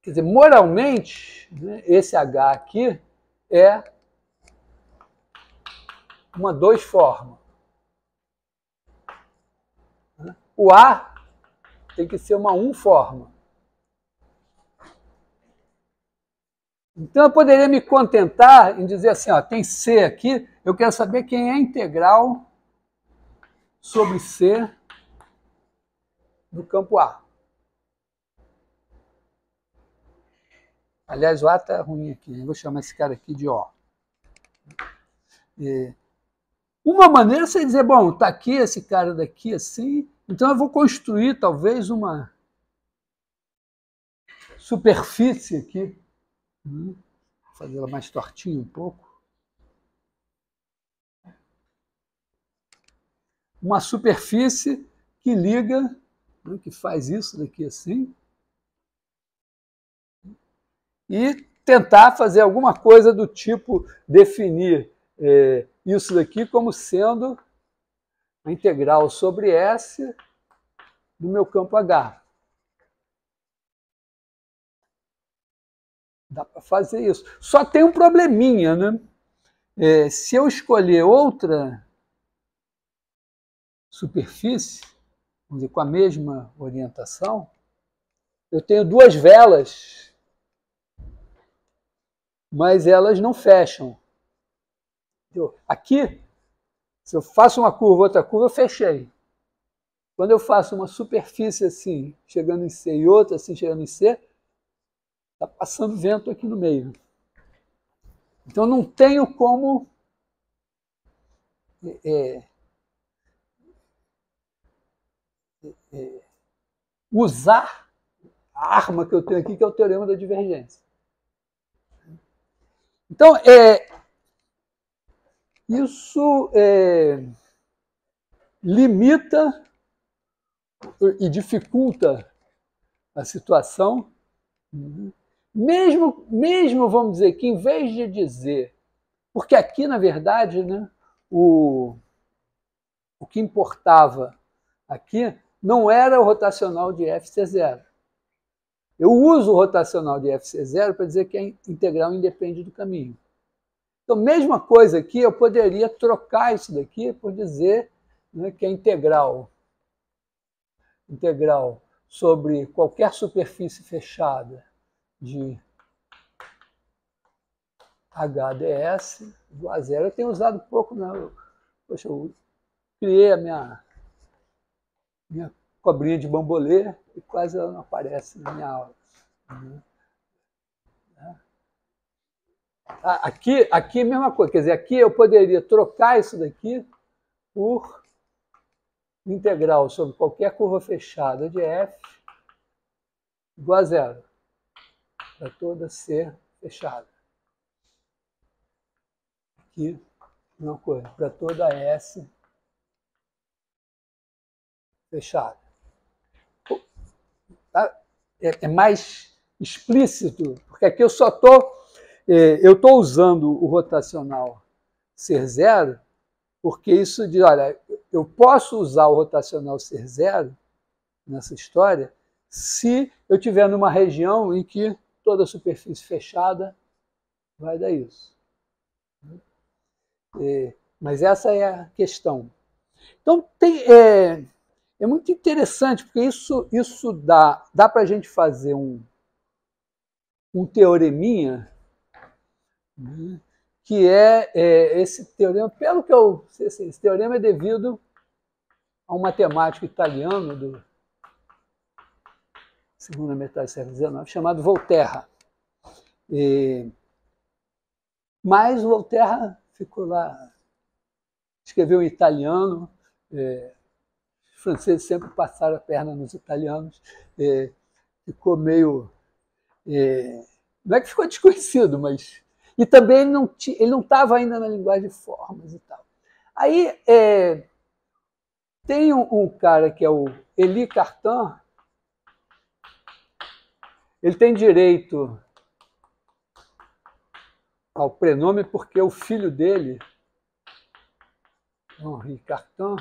quer dizer, moralmente, né, esse H aqui é uma 2 forma. O A tem que ser uma 1 forma. Então eu poderia me contentar em dizer assim, ó, tem C aqui, eu quero saber quem é a integral sobre C do campo A. Aliás, o A está ruim aqui, eu vou chamar esse cara aqui de O. Uma maneira é você dizer, bom, está aqui esse cara daqui assim, então eu vou construir talvez uma superfície aqui, vou fazer ela mais tortinha um pouco. Uma superfície que liga, que faz isso daqui assim, e tentar fazer alguma coisa do tipo definir isso daqui como sendo a integral sobre S do meu campo H. Dá para fazer isso. Só tem um probleminha, né? Se eu escolher outra superfície, vamos dizer, com a mesma orientação, eu tenho duas velas, mas elas não fecham. Aqui, se eu faço uma curva, outra curva, eu fechei. Quando eu faço uma superfície assim, chegando em C, e outra assim, chegando em C, está passando vento aqui no meio. Então, não tenho como usar a arma que eu tenho aqui, que é o teorema da divergência. Então, isso limita e dificulta a situação, mesmo vamos dizer, que em vez de dizer, porque aqui, na verdade, né, o que importava aqui não era o rotacional de FC0. Eu uso o rotacional de FC0 para dizer que a integral independe do caminho. Então, mesma coisa aqui, eu poderia trocar isso daqui por dizer, né, que a integral sobre qualquer superfície fechada de HDS igual a zero. Eu tenho usado pouco, não. Poxa, eu criei a minha cobrinha de bambolê e quase ela não aparece na minha aula. Aqui é a mesma coisa, quer dizer, aqui eu poderia trocar isso daqui por integral sobre qualquer curva fechada de f igual a zero, para toda C fechada. Aqui, mesma coisa, para toda S fechada. É mais explícito, porque aqui eu só estou usando o rotacional ser zero, porque isso diz, olha, eu posso usar o rotacional ser zero nessa história se eu estiver numa região em que toda a superfície fechada vai dar isso. Mas essa é a questão. Então, é muito interessante, porque isso dá para a gente fazer um teoreminha, né, que esse teorema, pelo que eu sei, esse teorema é devido a um matemático italiano do segunda metade do século XIX, chamado Volterra. Mas Volterra ficou lá, escreveu em italiano, os franceses sempre passaram a perna nos italianos, ficou meio... não é que ficou desconhecido, mas... E também ele não estava ainda na linguagem de formas e tal. Aí tem um cara que é o Élie Cartan, ele tem direito ao prenome porque o filho dele, Henri Cartan,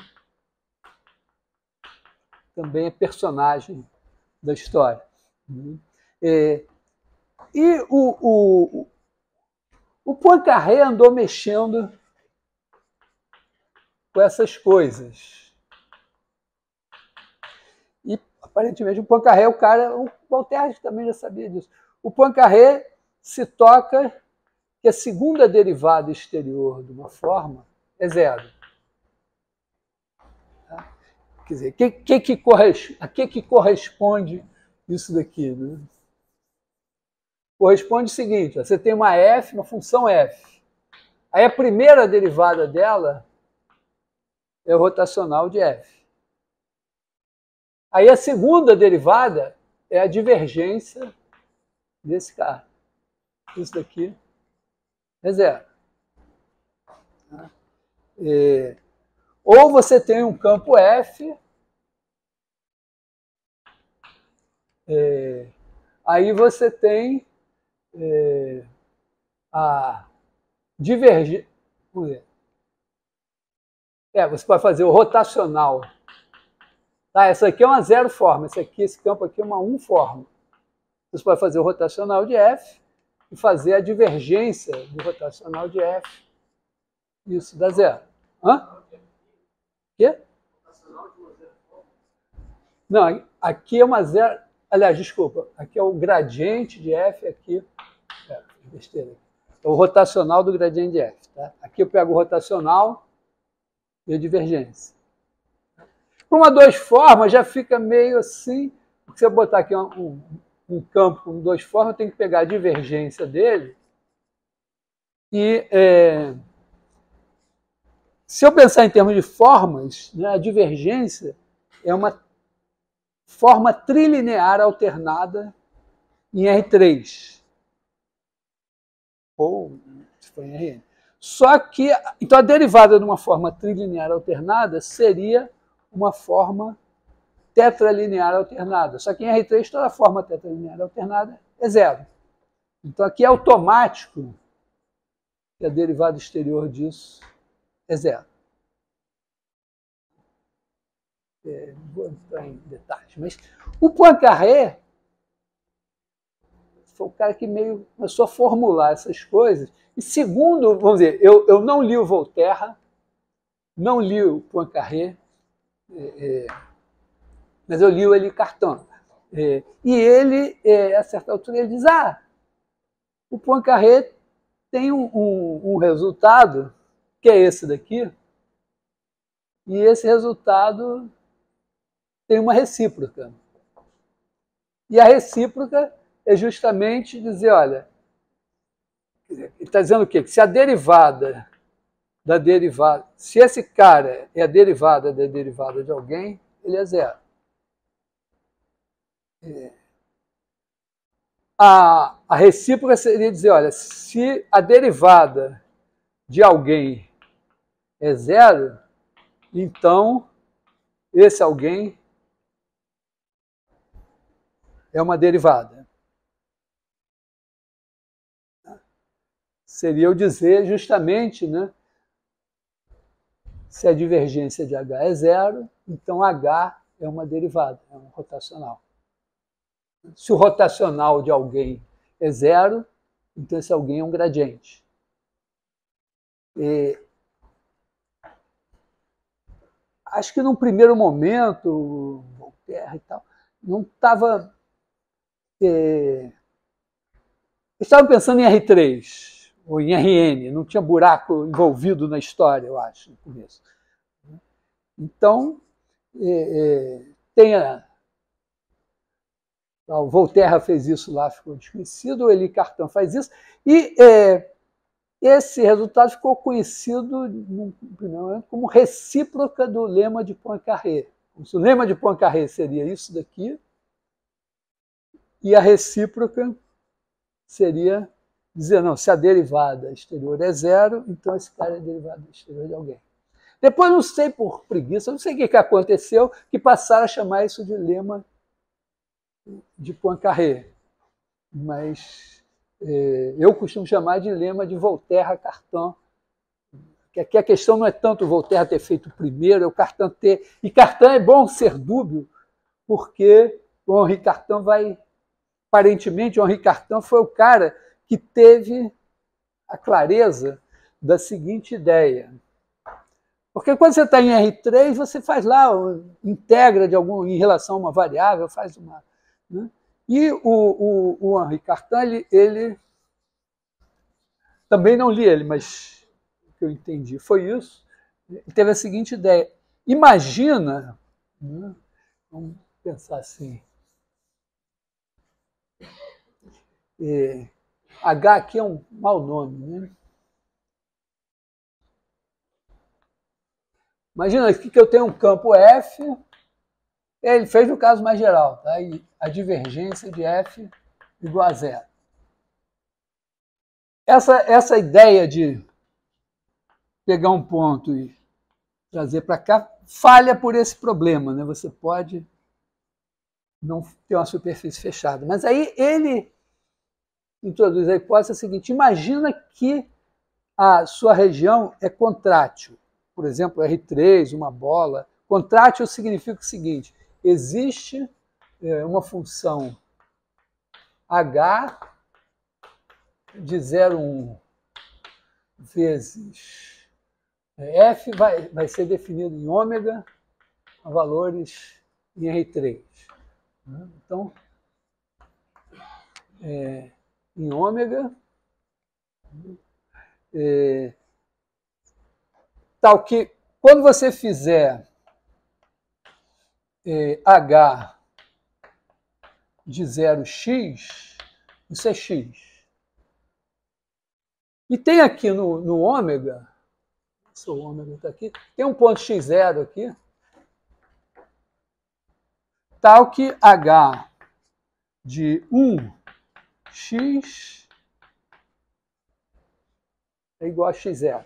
também é personagem da história. E o Poincaré andou mexendo com essas coisas. E, aparentemente, o Poincaré, o Voltaire também já sabia disso. O Poincaré se toca que a segunda derivada exterior de uma forma é zero. Tá? Quer dizer, a que corresponde isso daqui? Né? Corresponde o seguinte, você tem uma f, uma função f. Aí a primeira derivada dela é o rotacional de f. Aí a segunda derivada é a divergência desse cara. Isso daqui é zero. Ou você tem um campo F, aí você tem a divergência. Você pode fazer o rotacional. Tá, essa aqui é uma zero forma, esse campo aqui é uma 1 forma. Você pode fazer o rotacional de F e fazer a divergência do rotacional de F. Isso dá zero. Hã? Quê? Não, aqui é uma zero. Aliás, desculpa, aqui é o gradiente de F, aqui. Besteira. É o rotacional do gradiente de F. Tá? Aqui eu pego o rotacional e a divergência. Para uma 2 formas já fica meio assim, porque se eu botar aqui um campo com 2 formas, eu tenho que pegar a divergência dele e se eu pensar em termos de formas, né, a divergência é uma forma trilinear alternada em R3. Ou se for em Rn. Só que, então a derivada de uma forma trilinear alternada seria uma forma tetralinear alternada. Só que em R3 toda forma tetralinear alternada é zero. Então aqui é automático que a derivada exterior disso é zero. Vou entrar em detalhes, mas o Poincaré foi o cara que meio começou a formular essas coisas. E segundo, vamos dizer, eu não li o Volterra, não li o Poincaré, mas eu li o Élie Cartan. E ele, a certa altura, ele diz, o Poincaré tem um resultado, que é esse daqui, e esse resultado tem uma recíproca. E a recíproca é justamente dizer, olha, Ele está dizendo o quê? Que se a derivada da derivada, se esse cara é a derivada da derivada de alguém, ele é zero. A recíproca seria dizer, olha, se a derivada de alguém é zero, então esse alguém é uma derivada. Seria eu dizer justamente, né, se a divergência de H é zero, então H é uma derivada, é um rotacional. Se o rotacional de alguém é zero, então esse alguém é um gradiente. E acho que num primeiro momento, Voltaire e tal, não estava... estavam pensando em R3, ou em RN, não tinha buraco envolvido na história, eu acho, no começo. Então, tem o Voltaire fez isso lá, ficou desconhecido, o Élie Cartan faz isso, e esse resultado ficou conhecido, no primeiro momento, como recíproca do lema de Poincaré. O lema de Poincaré seria isso daqui, e a recíproca seria dizer, não, se a derivada exterior é zero, então esse cara é derivada exterior de alguém. Depois, não sei por preguiça, não sei o que aconteceu, que passaram a chamar isso de lema de Poincaré. Mas eu costumo chamar de lema de Voltaire-Cartan. Que aqui a questão não é tanto o Voltaire ter feito primeiro, é o Cartan ter... E Cartan é bom ser dúbio, porque o Henri Cartan vai... Aparentemente, o Henri Cartan foi o cara que teve a clareza da seguinte ideia. Porque quando você está em R3, você faz lá, integra de algum, em relação a uma variável, faz uma... Né? E o Henri Cartan, ele também não li ele, mas o que eu entendi foi isso. Ele teve a seguinte ideia. Imagina, né? Vamos pensar assim, H aqui é um mau nome, né? Imagina aqui que eu tenho um campo F, ele fez no caso mais geral, tá? E a divergência de F igual a zero. Essa ideia de pegar um ponto e trazer para cá falha por esse problema, né? Você pode não ter uma superfície fechada. Mas aí ele introduz a hipótese seguinte: imagina que a sua região é contrátil. Por exemplo, R3, uma bola. Contrátil significa o seguinte: existe uma função H de 0,1 vezes F vai ser definido em ômega a valores em R3. Então, em ômega, tal que quando você fizer H de 0x, isso é x. E tem aqui no ômega, o ômega está aqui, tem um ponto x0 aqui, tal que H de 1x é igual a x0.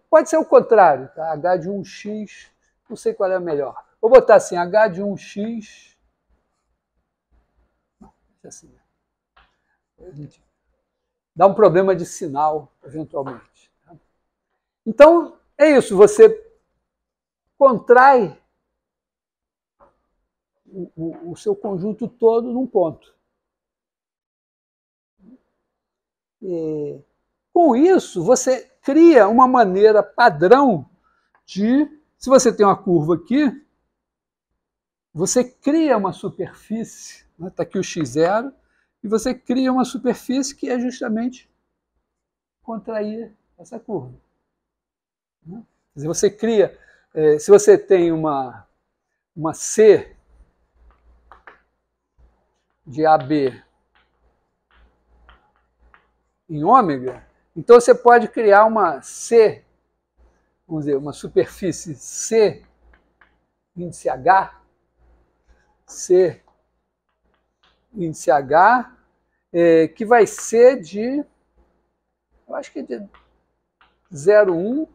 Pode ser o contrário, tá? H de 1x, não sei qual é o melhor. Vou botar assim, H de 1x... Assim, dá um problema de sinal, eventualmente. Tá? Então, é isso, você contrai o seu conjunto todo num ponto. Com isso, você cria uma maneira padrão de... Se você tem uma curva aqui, você cria uma superfície, está aqui o x0, e você cria uma superfície que é justamente contrair essa curva. Quer dizer, você cria... se você tem uma C de AB em ômega, então você pode criar uma C, vamos dizer, uma superfície C, índice H, C, índice H, que vai ser de, eu acho que de 0,1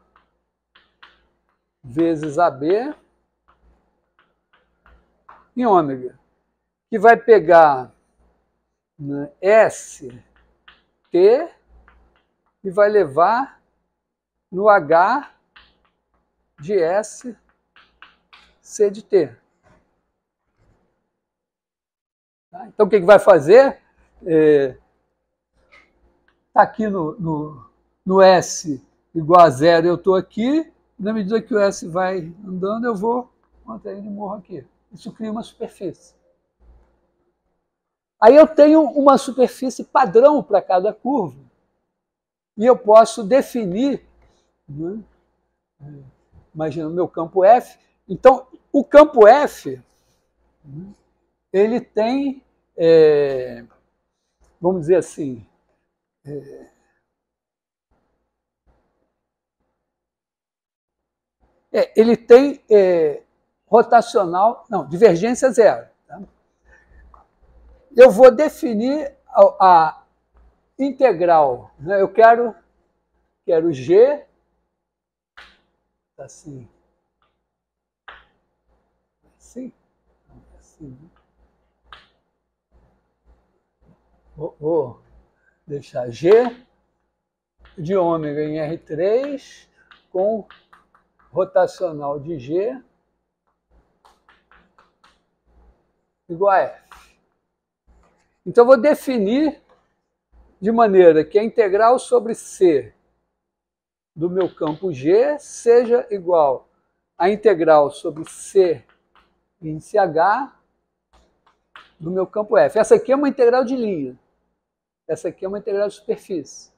vezes AB em ômega, que vai pegar, né, ST e vai levar no H de S C de T. Então, o que vai fazer? Está aqui no S igual a 0, eu estou aqui. Na medida que o S vai andando, eu vou contraindo e morro aqui. Isso cria uma superfície. Aí eu tenho uma superfície padrão para cada curva. E eu posso definir, né, imagina o meu campo F. Então, o campo F, ele tem, vamos dizer assim, ele tem rotacional, não, divergência zero. Tá? Eu vou definir a integral, né? Eu quero G, assim, assim, assim. Vou deixar G de ômega em R3 com rotacional de G igual a F. Então, eu vou definir de maneira que a integral sobre C do meu campo G seja igual à integral sobre C índice H do meu campo F. Essa aqui é uma integral de linha. Essa aqui é uma integral de superfície.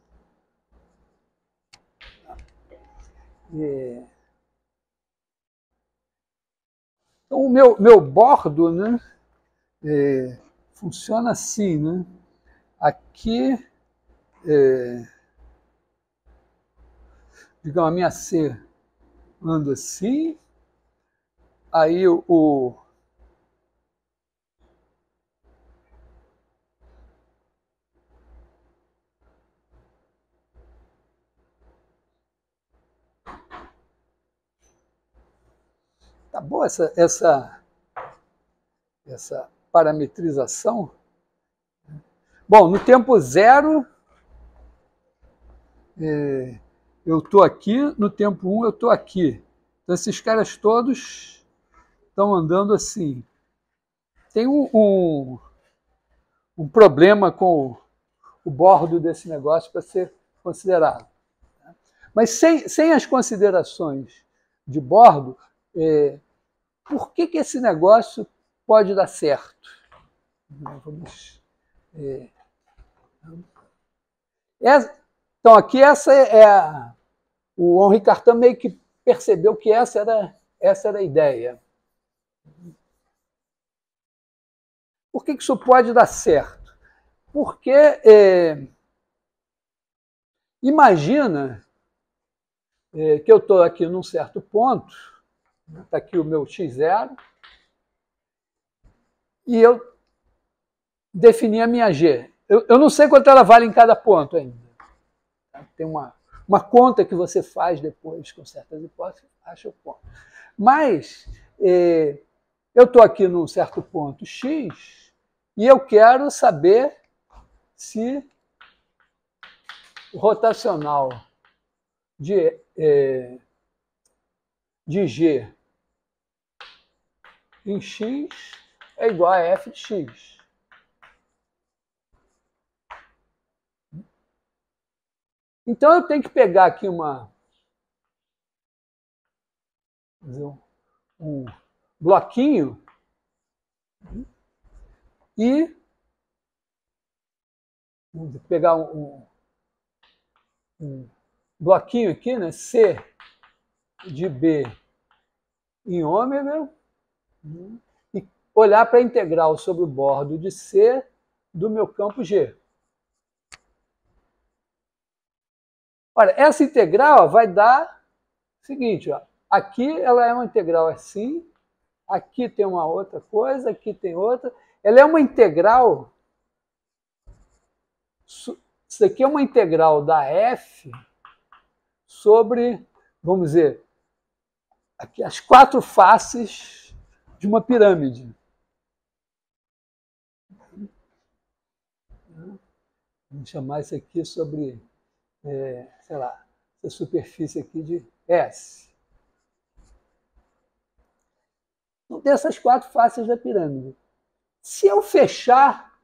Então, o meu bordo, né, funciona assim, né? Aqui, digamos, a minha C anda assim, aí tá boa essa parametrização? Bom, no tempo zero, eu estou aqui, no tempo 1 eu estou aqui. Então, esses caras todos estão andando assim. Tem um problema com o bordo desse negócio para ser considerado. Mas sem as considerações de bordo, por que esse negócio pode dar certo? Vamos, então, aqui essa o Henri Cartan meio que percebeu que essa era a ideia. Por que isso pode dar certo? Porque imagina que eu estou aqui num certo ponto, está aqui o meu x0, e eu defini a minha g. Eu não sei quanto ela vale em cada ponto ainda. Tem uma conta que você faz depois, com certas hipóteses, acha o ponto. Mas eu estou aqui num certo ponto x, e eu quero saber se o rotacional de G em x é igual a f de x. Então, eu tenho que pegar aqui um bloquinho e vamos pegar um bloquinho aqui, né? C de B em ômega, e olhar para a integral sobre o bordo de C do meu campo G. Olha, essa integral vai dar o seguinte, ó, aqui ela é uma integral assim, aqui tem uma outra coisa, aqui tem outra. Ela é uma integral, isso aqui é uma integral da f sobre, vamos dizer, aqui as quatro faces de uma pirâmide. Vamos chamar isso aqui sobre, sei lá, essa superfície aqui de S. Então, dessas quatro faces da pirâmide. Se eu fechar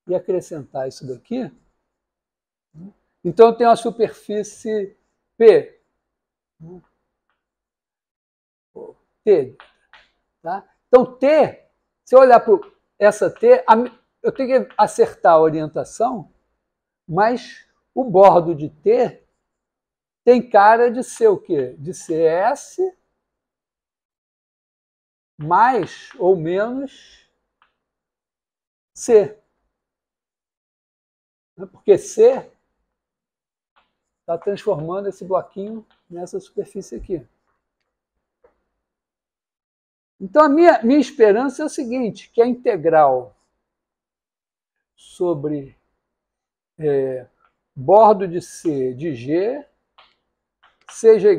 e acrescentar isso daqui, então eu tenho a superfície P. T. Tá? Então, T, se eu olhar para essa T, eu tenho que acertar a orientação, mas o bordo de T tem cara de ser o quê? De ser S mais ou menos C. Porque C está transformando esse bloquinho nessa superfície aqui. Então, a minha esperança é o seguinte, que a integral sobre bordo de C de G seja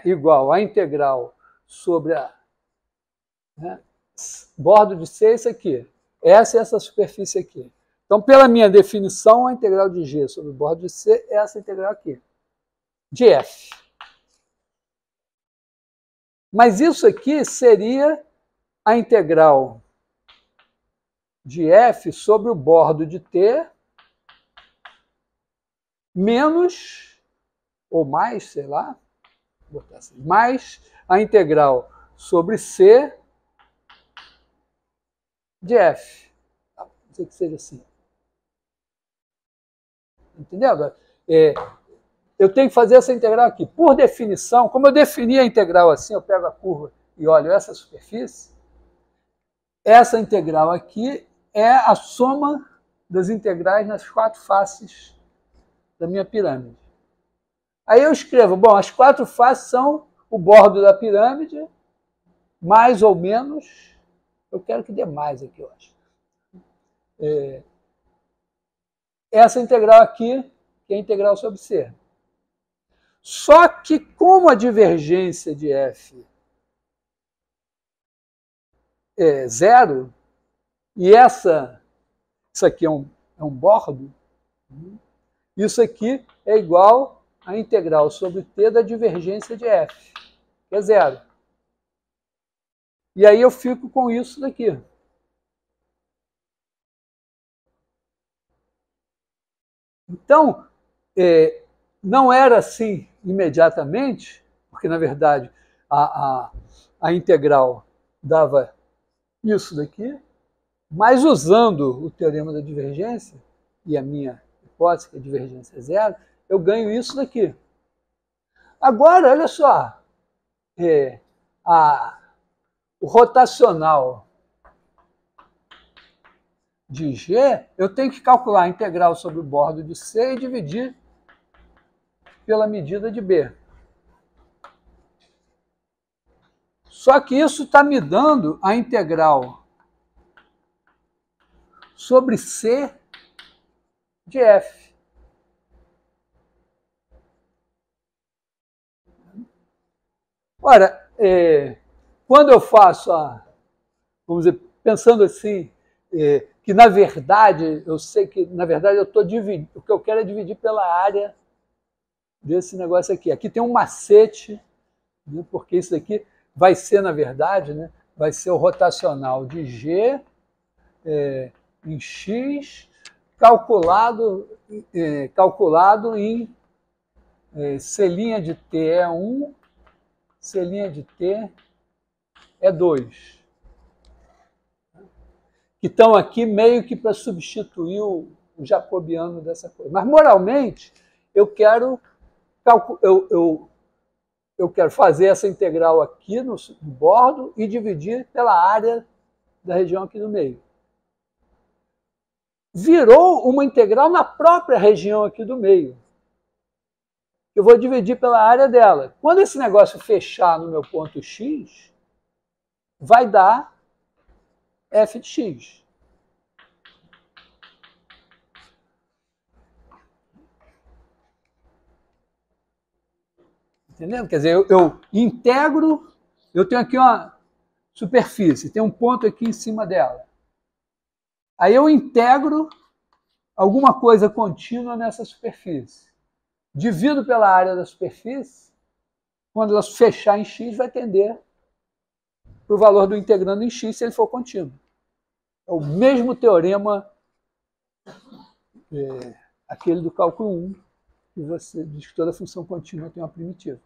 igual à integral sobre a bordo de C é isso aqui. Essa é essa superfície aqui. Então, pela minha definição, a integral de G sobre o bordo de C é essa integral aqui, de F. Mas isso aqui seria a integral de F sobre o bordo de T menos, ou mais, sei lá, vou botar assim, mais a integral sobre C de F. Não sei que seja assim. Entendeu? Eu tenho que fazer essa integral aqui. Por definição, como eu defini a integral assim, eu pego a curva e olho essa superfície, essa integral aqui é a soma das integrais nas quatro faces da minha pirâmide. Aí eu escrevo, bom, as quatro faces são o bordo da pirâmide, mais ou menos, eu quero que dê mais aqui, eu acho. Essa integral aqui, que é a integral sobre C. Só que como a divergência de F é zero, e isso aqui é um bordo, isso aqui é igual à integral sobre T da divergência de F, que é zero. E aí eu fico com isso daqui. Então, não era assim imediatamente, porque, na verdade, a integral dava isso daqui, mas usando o teorema da divergência, e a minha hipótese, que a divergência é zero, eu ganho isso daqui. Agora, olha só, o rotacional de G, eu tenho que calcular a integral sobre o bordo de C e dividir pela medida de B. Só que isso está me dando a integral sobre C de F. Ora, quando eu faço vamos dizer, pensando assim, que na verdade, eu sei que na verdade eu estou dividindo, o que eu quero é dividir pela área desse negócio aqui. Aqui tem um macete, né, porque isso aqui vai ser, na verdade, né, vai ser o rotacional de G em X calculado em C' de T é 1, C' de T é 2. Que estão aqui meio que para substituir o jacobiano dessa coisa. Mas, moralmente, eu quero fazer essa integral aqui no bordo e dividir pela área da região aqui no meio. Virou uma integral na própria região aqui do meio. que eu vou dividir pela área dela. Quando esse negócio fechar no meu ponto x, vai dar f de x. Entendendo? Quer dizer, eu integro, eu tenho aqui uma superfície, tem um ponto aqui em cima dela. Aí eu integro alguma coisa contínua nessa superfície. Divido pela área da superfície, quando ela fechar em x, vai tender para o valor do integrando em x se ele for contínuo. É o mesmo teorema, aquele do cálculo 1, que você diz que toda função contínua tem uma primitiva.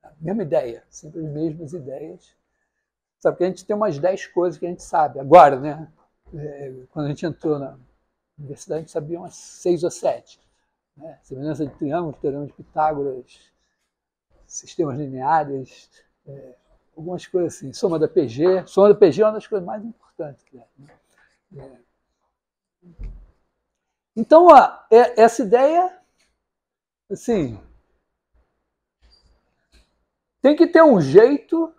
A mesma ideia, sempre as mesmas ideias. Sabe que a gente tem umas 10 coisas que a gente sabe. Agora, né? Quando a gente entrou na universidade, a gente sabia umas 6 ou 7. Né? Semelhança de triângulos, teorema de Pitágoras, sistemas lineares, algumas coisas assim. Soma da PG. Soma da PG é uma das coisas mais importantes. Né? Então, essa ideia, assim, tem que ter um jeito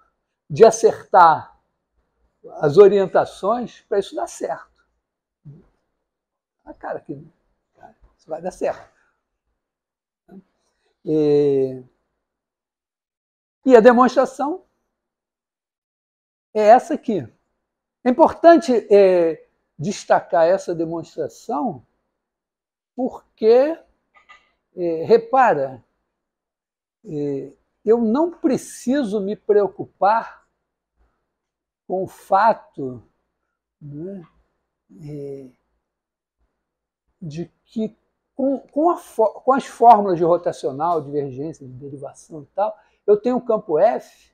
de acertar as orientações para isso dar certo. Cara, isso vai dar certo. E a demonstração é essa aqui. É importante destacar essa demonstração porque, repara, eu não preciso me preocupar com o fato, né, de que com as fórmulas de rotacional, divergência, de derivação e tal, eu tenho um campo F,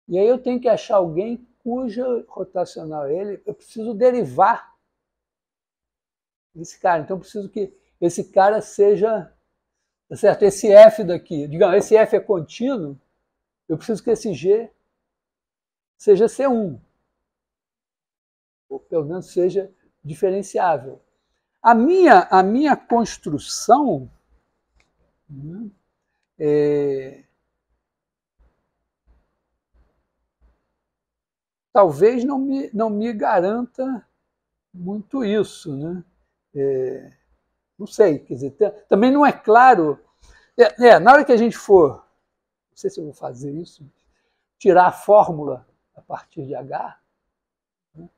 e aí eu tenho que achar alguém cuja rotacional eu preciso derivar esse cara. Então eu preciso que esse cara seja, tá certo? Esse F daqui, digamos, esse F é contínuo, eu preciso que esse G seja C1, ou pelo menos seja diferenciável. A minha construção, né, talvez não me garanta muito isso. Né? Não sei, quer dizer, também não é claro. Na hora que a gente for, não sei se eu vou fazer isso, tirar a fórmula a partir de H, né,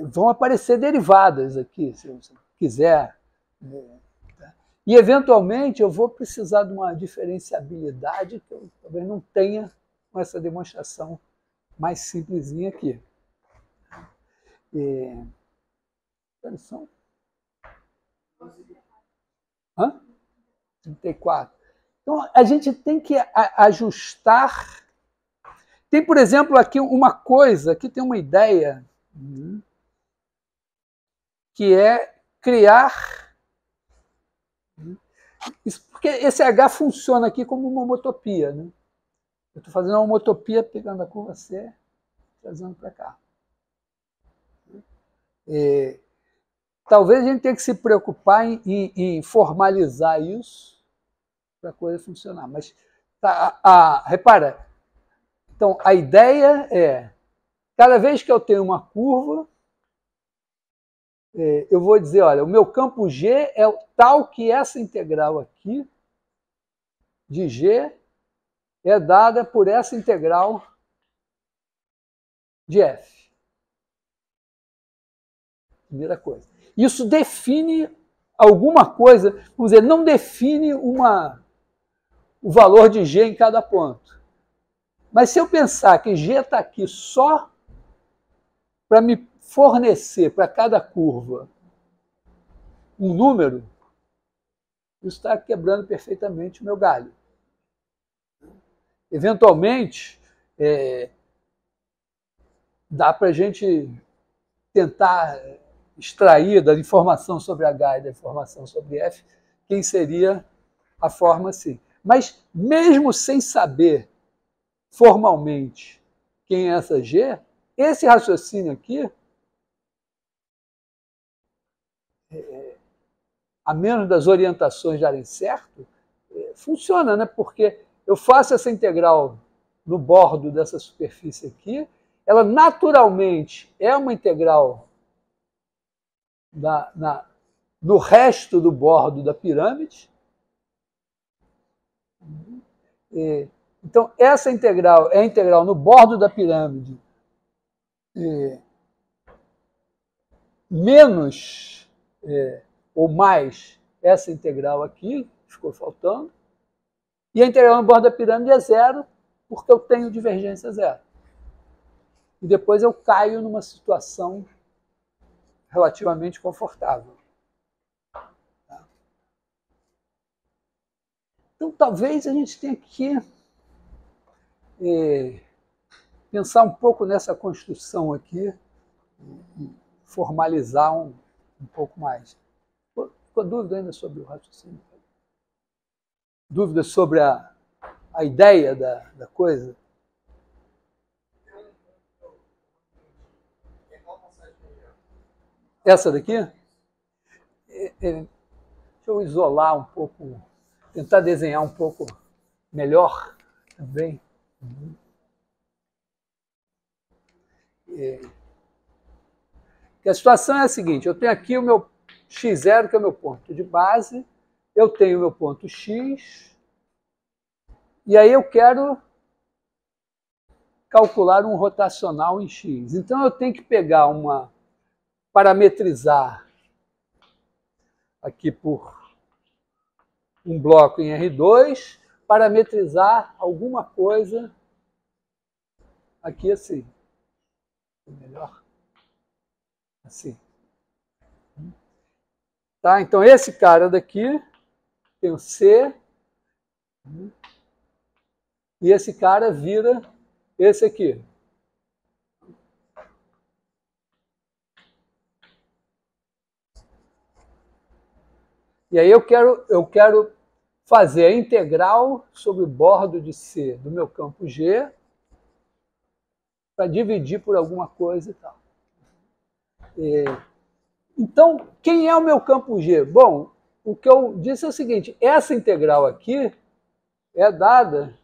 vão aparecer derivadas aqui, se você quiser. E, eventualmente, eu vou precisar de uma diferenciabilidade que eu talvez não tenha com essa demonstração mais simplesinha aqui. São 34. Então, a gente tem que ajustar. Tem, por exemplo, aqui uma coisa, aqui tem uma ideia, que é criar. Porque esse H funciona aqui como uma homotopia. Né? Eu estou fazendo uma homotopia pegando a curva C, trazendo para cá. Talvez a gente tenha que se preocupar em formalizar isso para a coisa funcionar. Mas, repara, então a ideia é, cada vez que eu tenho uma curva, eu vou dizer, olha, o meu campo G é tal que essa integral aqui de G é dada por essa integral de F. Primeira coisa. Isso define alguma coisa, vamos dizer, não define o valor de G em cada ponto. Mas se eu pensar que G está aqui só para me fornecer para cada curva um número, isso está quebrando perfeitamente o meu galho. Eventualmente, dá para a gente tentar extrair da informação sobre H e da informação sobre F quem seria a forma assim. Mas mesmo sem saber formalmente quem é essa G, esse raciocínio aqui a menos das orientações darem certo, funciona, né? Porque eu faço essa integral no bordo dessa superfície aqui, ela naturalmente é uma integral no resto do bordo da pirâmide. Então, essa integral é a integral no bordo da pirâmide, menos ou mais essa integral aqui, ficou faltando, e a integral no bordo da pirâmide é zero, porque eu tenho divergência zero. E depois eu caio numa situação relativamente confortável. Então, talvez a gente tenha que pensar um pouco nessa construção aqui e formalizar um pouco mais. Ficou dúvida ainda sobre o raciocínio? Dúvida sobre a ideia da coisa? Essa daqui? Deixa eu isolar um pouco, tentar desenhar um pouco melhor também. A situação é a seguinte, eu tenho aqui o meu x0, que é o meu ponto de base, eu tenho o meu ponto x, e aí eu quero calcular um rotacional em x. Então eu tenho que pegar parametrizar aqui por um bloco em R2, parametrizar alguma coisa aqui assim. Melhor. Assim. Tá? Então esse cara daqui tem o C, e esse cara vira esse aqui. E aí eu quero fazer a integral sobre o bordo de C do meu campo G para dividir por alguma coisa e tal. Então, quem é o meu campo G? Bom, o que eu disse é o seguinte, essa integral aqui é dada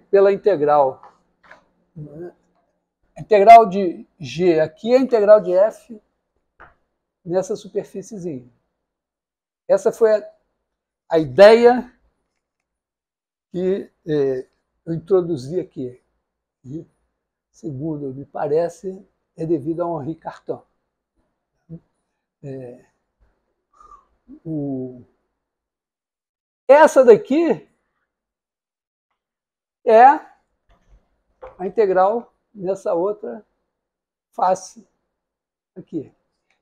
pela integral. A integral de G aqui é a integral de F nessa superfíciezinha. Essa foi a ideia que eu introduzi aqui. E, segundo me parece, é devido a Henri Cartan. Essa daqui é a integral nessa outra face aqui.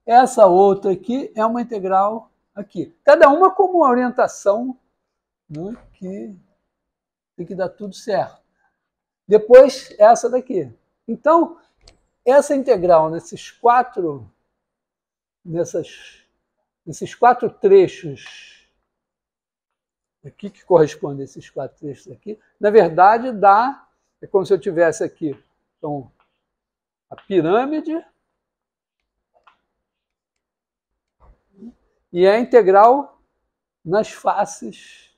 Essa outra aqui é uma integral aqui. Cada uma com uma orientação, né, que tem que dar tudo certo. Depois, essa daqui. Então, essa integral nesses quatro trechos aqui, que correspondem a esses quatro trechos aqui, na verdade, é como se eu tivesse aqui, então, a pirâmide e a integral nas faces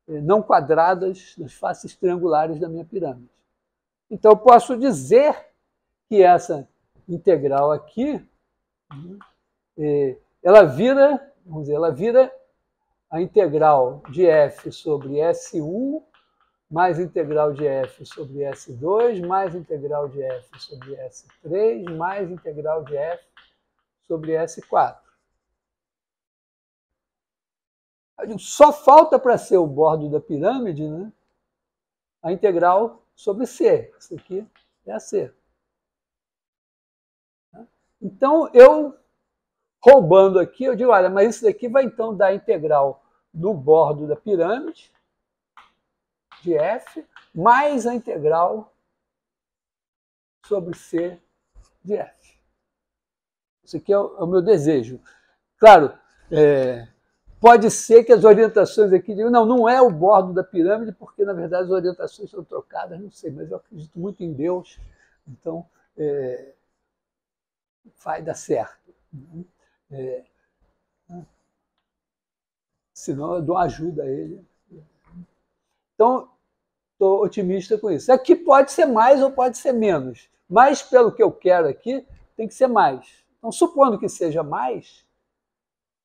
não quadradas, nas faces triangulares da minha pirâmide. Então, eu posso dizer que essa integral aqui, ela vira a integral de f sobre S1 mais integral de f sobre S2 mais integral de f sobre S3 mais integral de f sobre S4. Só falta para ser o bordo da pirâmide, né, a integral sobre C. Isso aqui é a C. Então, eu, roubando aqui, eu digo, olha, mas isso daqui vai então dar a integral no bordo da pirâmide de F mais a integral sobre C de F. Isso aqui é o meu desejo. Claro, pode ser que as orientações aqui digam, não é o bordo da pirâmide, porque, na verdade, as orientações são trocadas, não sei, mas eu acredito muito em Deus, então vai dar certo. senão eu dou ajuda a ele. Então, estou otimista com isso. Aqui pode ser mais ou pode ser menos, mas pelo que eu quero aqui, tem que ser mais. Então, supondo que seja mais,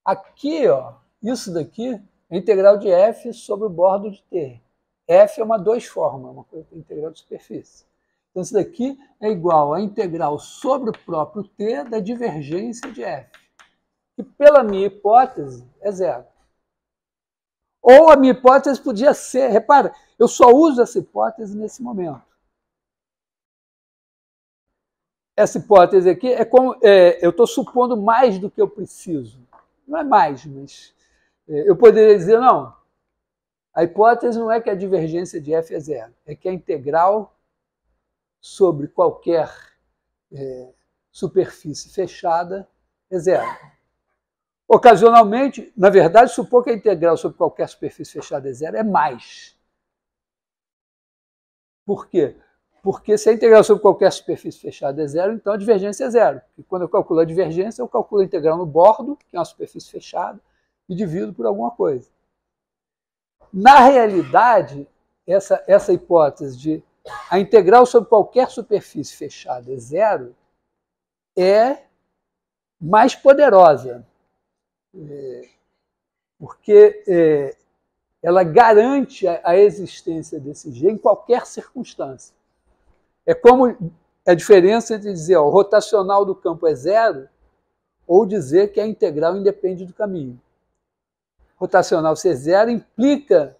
aqui, ó, isso daqui é integral de f sobre o bordo de t. F é uma 2 forma, uma coisa que é integral de superfície. Então, isso daqui é igual a integral sobre o próprio t da divergência de f, que pela minha hipótese é zero. Ou a minha hipótese podia ser, repara, eu só uso essa hipótese nesse momento. Essa hipótese aqui é como eu estou supondo mais do que eu preciso. Não é mais, mas eu poderia dizer, não, a hipótese não é que a divergência de f é zero, é que a integral sobre qualquer superfície fechada é zero. Ocasionalmente, na verdade, supor que a integral sobre qualquer superfície fechada é zero é mais. Por quê? Porque se a integral sobre qualquer superfície fechada é zero, então a divergência é zero. E quando eu calculo a divergência, eu calculo a integral no bordo, que é uma superfície fechada, e divido por alguma coisa. Na realidade, essa hipótese de a integral sobre qualquer superfície fechada é zero é mais poderosa, porque ela garante a existência desse G em qualquer circunstância. É como a diferença entre dizer o rotacional do campo é zero ou dizer que a integral independe do caminho. Rotacional ser zero implica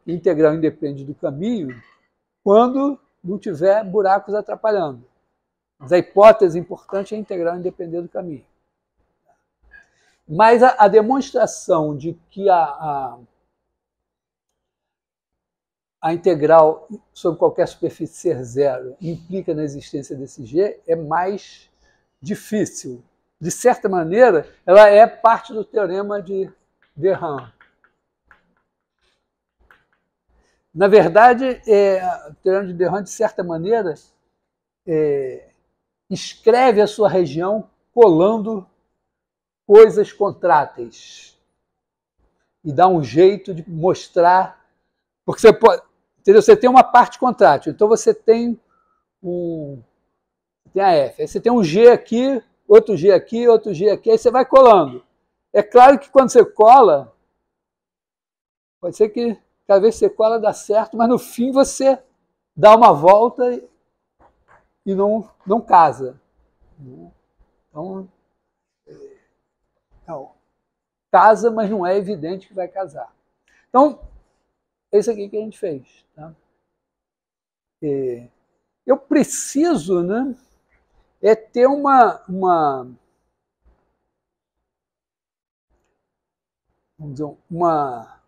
que a integral independe do caminho quando não tiver buracos atrapalhando. Mas a hipótese importante é a integral independer do caminho. Mas a demonstração de que a integral sobre qualquer superfície ser zero implica na existência desse G é mais difícil. De certa maneira, ela é parte do teorema de Verran. Na verdade, o teorema de Verran, de certa maneira, escreve a sua região colando coisas contráteis e dá um jeito de mostrar, porque você pode, entendeu? Você tem uma parte contrátil, então você tem a F, aí você tem um G aqui, outro G aqui, outro G aqui, aí você vai colando. É claro que quando você cola, pode ser que cada vez que você cola dá certo, mas no fim você dá uma volta e não casa. Então, não, casa, mas não é evidente que vai casar. Então, é isso aqui que a gente fez. Tá? Eu preciso, né, ter vamos dizer, uma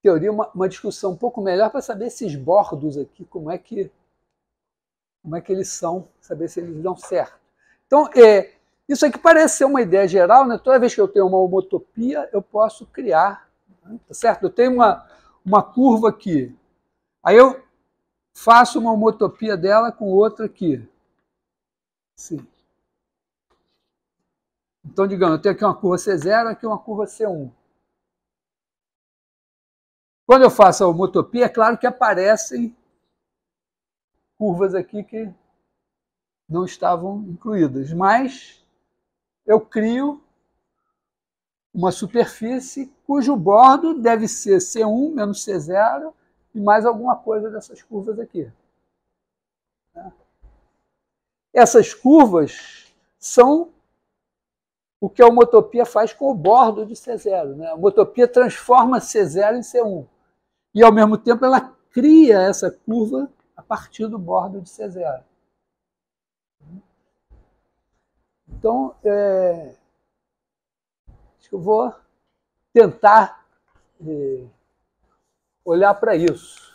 teoria, uma discussão um pouco melhor para saber esses bordos aqui, como é que eles são, saber se eles dão certo. Então, isso aqui parece ser uma ideia geral, né? Toda vez que eu tenho uma homotopia, eu posso criar, né? Tá certo? Eu tenho uma curva aqui, aí eu faço uma homotopia dela com outra aqui. Sim. Então, digamos, eu tenho aqui uma curva C0, aqui uma curva C1. Quando eu faço a homotopia, é claro que aparecem curvas aqui que não estavam incluídas, mas eu crio uma superfície cujo bordo deve ser C1 menos C0 e mais alguma coisa dessas curvas aqui. Essas curvas são o que a homotopia faz com o bordo de C0. Né? A homotopia transforma C0 em C1. E, ao mesmo tempo, ela cria essa curva a partir do bordo de C0. Então, acho que eu vou tentar olhar para isso.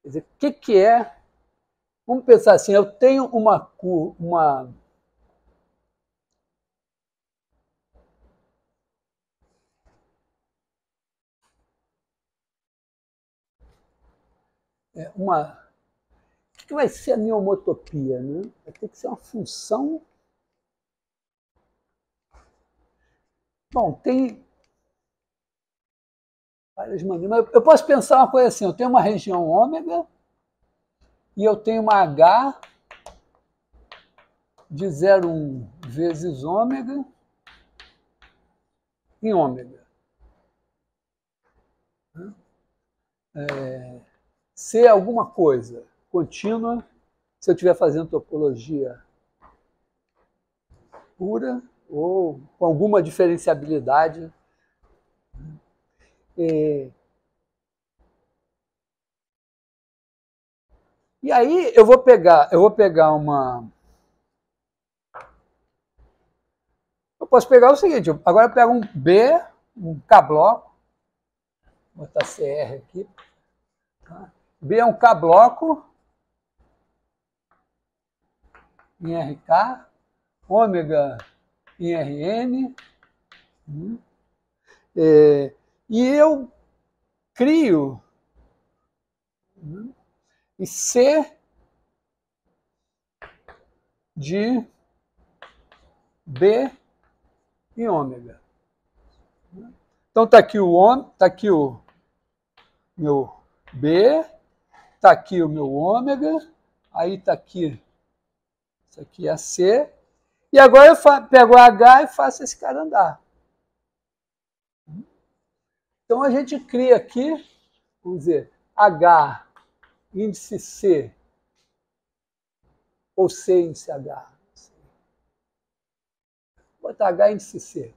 Quer dizer, o que é? Vamos pensar assim, eu tenho uma O que vai ser a minha homotopia? Né? Vai ter que ser uma função. Bom, tem várias maneiras. Eu posso pensar uma coisa assim: eu tenho uma região ômega e eu tenho uma H de 0,1 vezes ômega em ômega. C alguma coisa contínua, se eu estiver fazendo topologia pura ou com alguma diferenciabilidade. E aí eu vou pegar uma. Eu posso pegar o seguinte, agora eu pego um B, um K-bloco, vou botar CR aqui. Tá? B é um K-bloco em RK, ômega em RN. E eu crio e C de B em ômega. Então está aqui o meu B, está aqui o meu ômega, aí está aqui, isso aqui é C, e agora eu pego o H e faço esse cara andar. Então a gente cria aqui, vamos dizer, H índice C ou C índice H. Vou botar H índice C.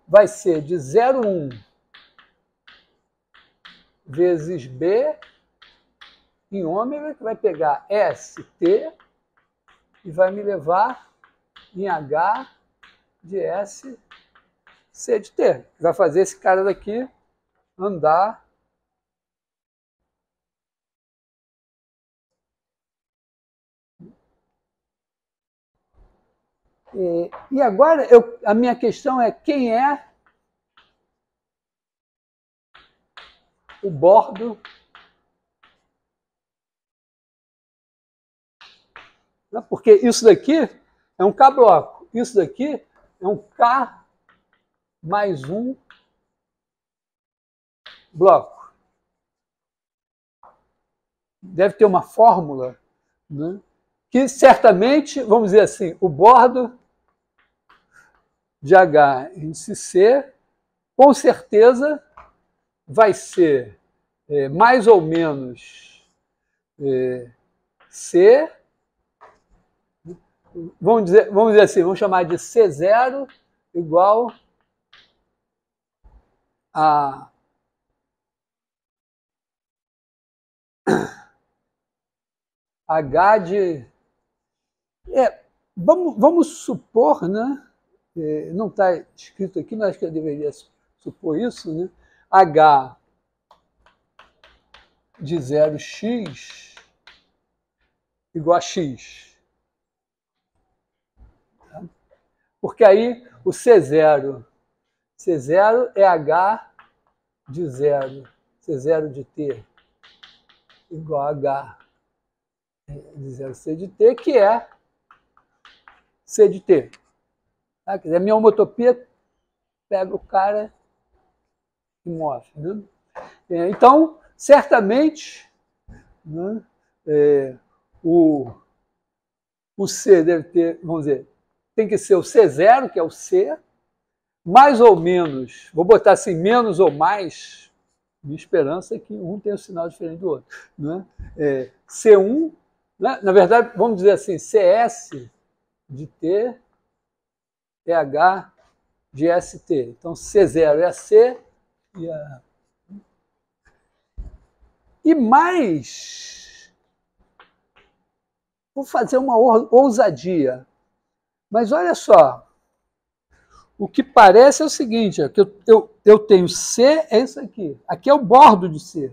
Vai ser de 0,1 vezes B em ômega, que vai pegar ST e vai me levar em H de S C de T. Vai fazer esse cara daqui andar. E agora a minha questão é quem é o bordo. Porque isso daqui é um K-bloco. Isso daqui é um K mais um bloco. Deve ter uma fórmula, né, que certamente, vamos dizer assim, o bordo de H índice C, com certeza vai ser mais ou menos C, vamos dizer assim, vamos chamar de C0 igual a H de... vamos supor, né? Não está escrito aqui, mas acho que eu deveria supor isso, né? H de 0x igual a x. Tá? Porque aí o C0 é H de 0, C0 de T igual a H de 0 C de T, que é C de T. Tá? Quer dizer, a minha homotopia pega o cara e move. Né? Então, certamente, né, o C deve ter, vamos dizer, tem que ser o C0, que é o C, mais ou menos, vou botar assim, menos ou mais, minha esperança é que um tenha um sinal diferente do outro. Né? C1, né? Na verdade, vamos dizer assim, CS de T é H de ST. Então, C0 é a C e mais, vou fazer uma ousadia, mas olha só, o que parece é o seguinte, é que eu tenho C, é isso aqui. Aqui é o bordo de C.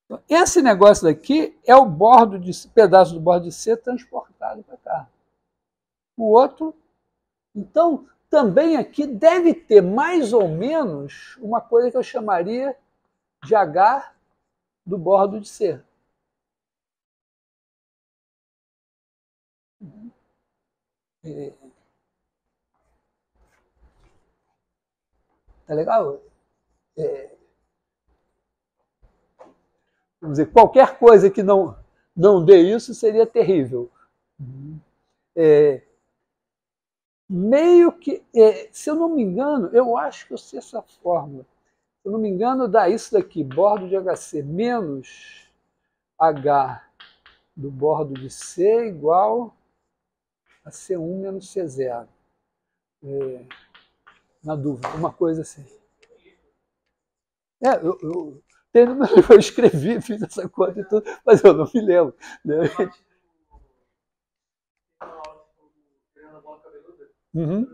Então, esse negócio daqui é o bordo de pedaço do bordo de C transportado para cá. O outro, então, também aqui deve ter mais ou menos uma coisa que eu chamaria de H do bordo de C. Tá legal? Vamos dizer, qualquer coisa que não dê isso seria terrível. Meio que, se eu não me engano, eu acho que eu sei essa fórmula. Se eu não me engano, dá isso daqui, bordo de HC menos H do bordo de C igual a C1 menos C0. Na dúvida, uma coisa assim. Eu escrevi, fiz essa coisa e tudo, mas eu não me lembro. Né? Uhum.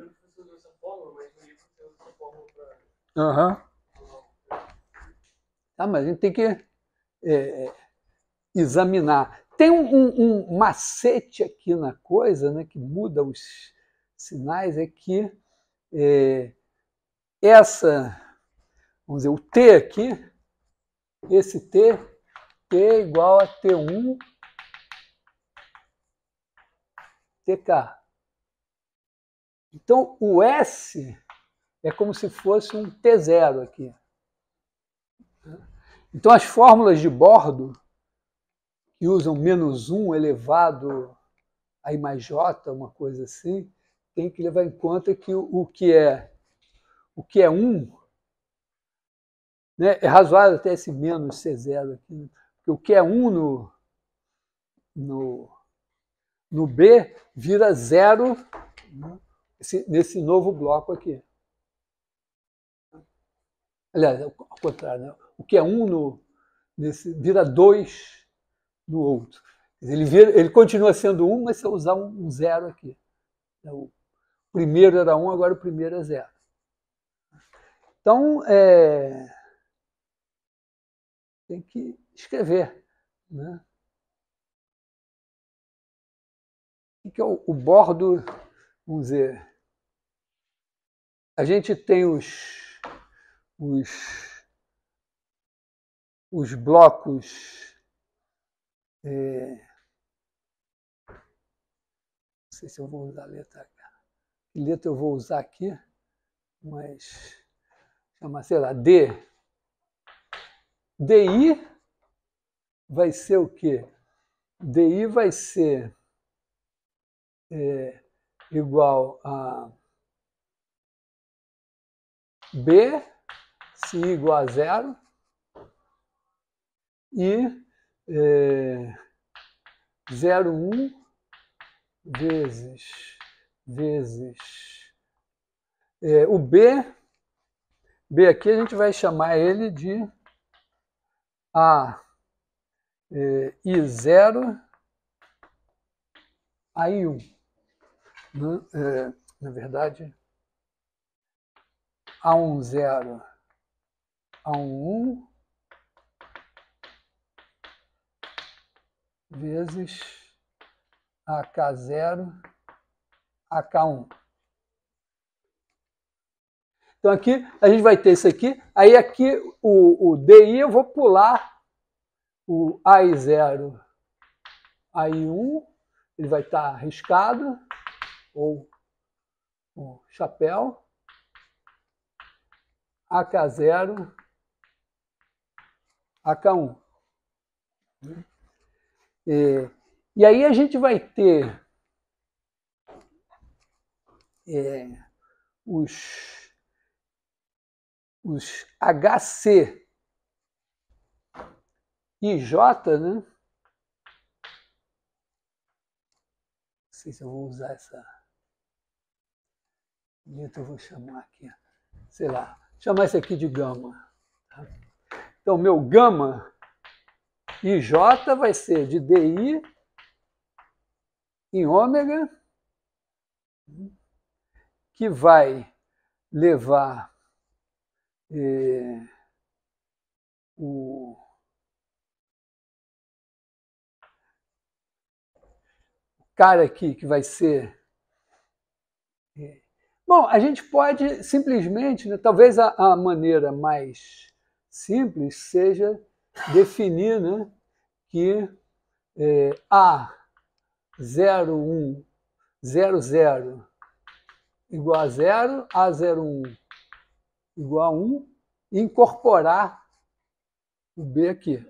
Uhum. Ah, mas a gente tem que examinar. Tem um macete aqui na coisa, né, que muda os sinais, é que vamos dizer, o T aqui, esse T é igual a T1 TK. Então, o S é como se fosse um T0 aqui. Então, as fórmulas de bordo, que usam -1 elevado a I mais J, uma coisa assim, tem que levar em conta que o que é 1, né, é razoável até esse menos C0 aqui, porque o que é 1 no B vira 0, né, nesse novo bloco aqui. Aliás, ao contrário, né? O que é 1 nesse vira 2 no outro. Ele continua sendo 1, mas se eu usar um 0 aqui. O primeiro era 1, agora o primeiro é 0. Então, tem que escrever. Né? O que é o bordo? Vamos dizer, a gente tem os blocos. Não sei se eu vou usar a letra H. Que letra eu vou usar aqui? Mas chama, sei lá, D. DI vai ser o quê? DI vai ser igual a B, se I igual a 0, e 0,1 vezes o B aqui a gente vai chamar ele de I0 a I1. Né? Na verdade, A10 A11 vezes AK0 AK1. Então aqui a gente vai ter isso aqui, aí aqui o DI eu vou pular o AI0, AI1, ele vai estar riscado, ou o chapéu, AK0, AK1. E aí a gente vai ter os HC e J, né? Não sei se eu vou usar essa letra, eu vou chamar aqui, sei lá, chamar isso aqui de gama. Tá? Então, meu gama IJ vai ser de DI em ômega, que vai levar o cara aqui, que vai ser... Bom, a gente pode simplesmente, né, talvez a maneira mais simples seja definir, né, que A01, 00 igual a 0, A01 igual a 1, e incorporar o B aqui,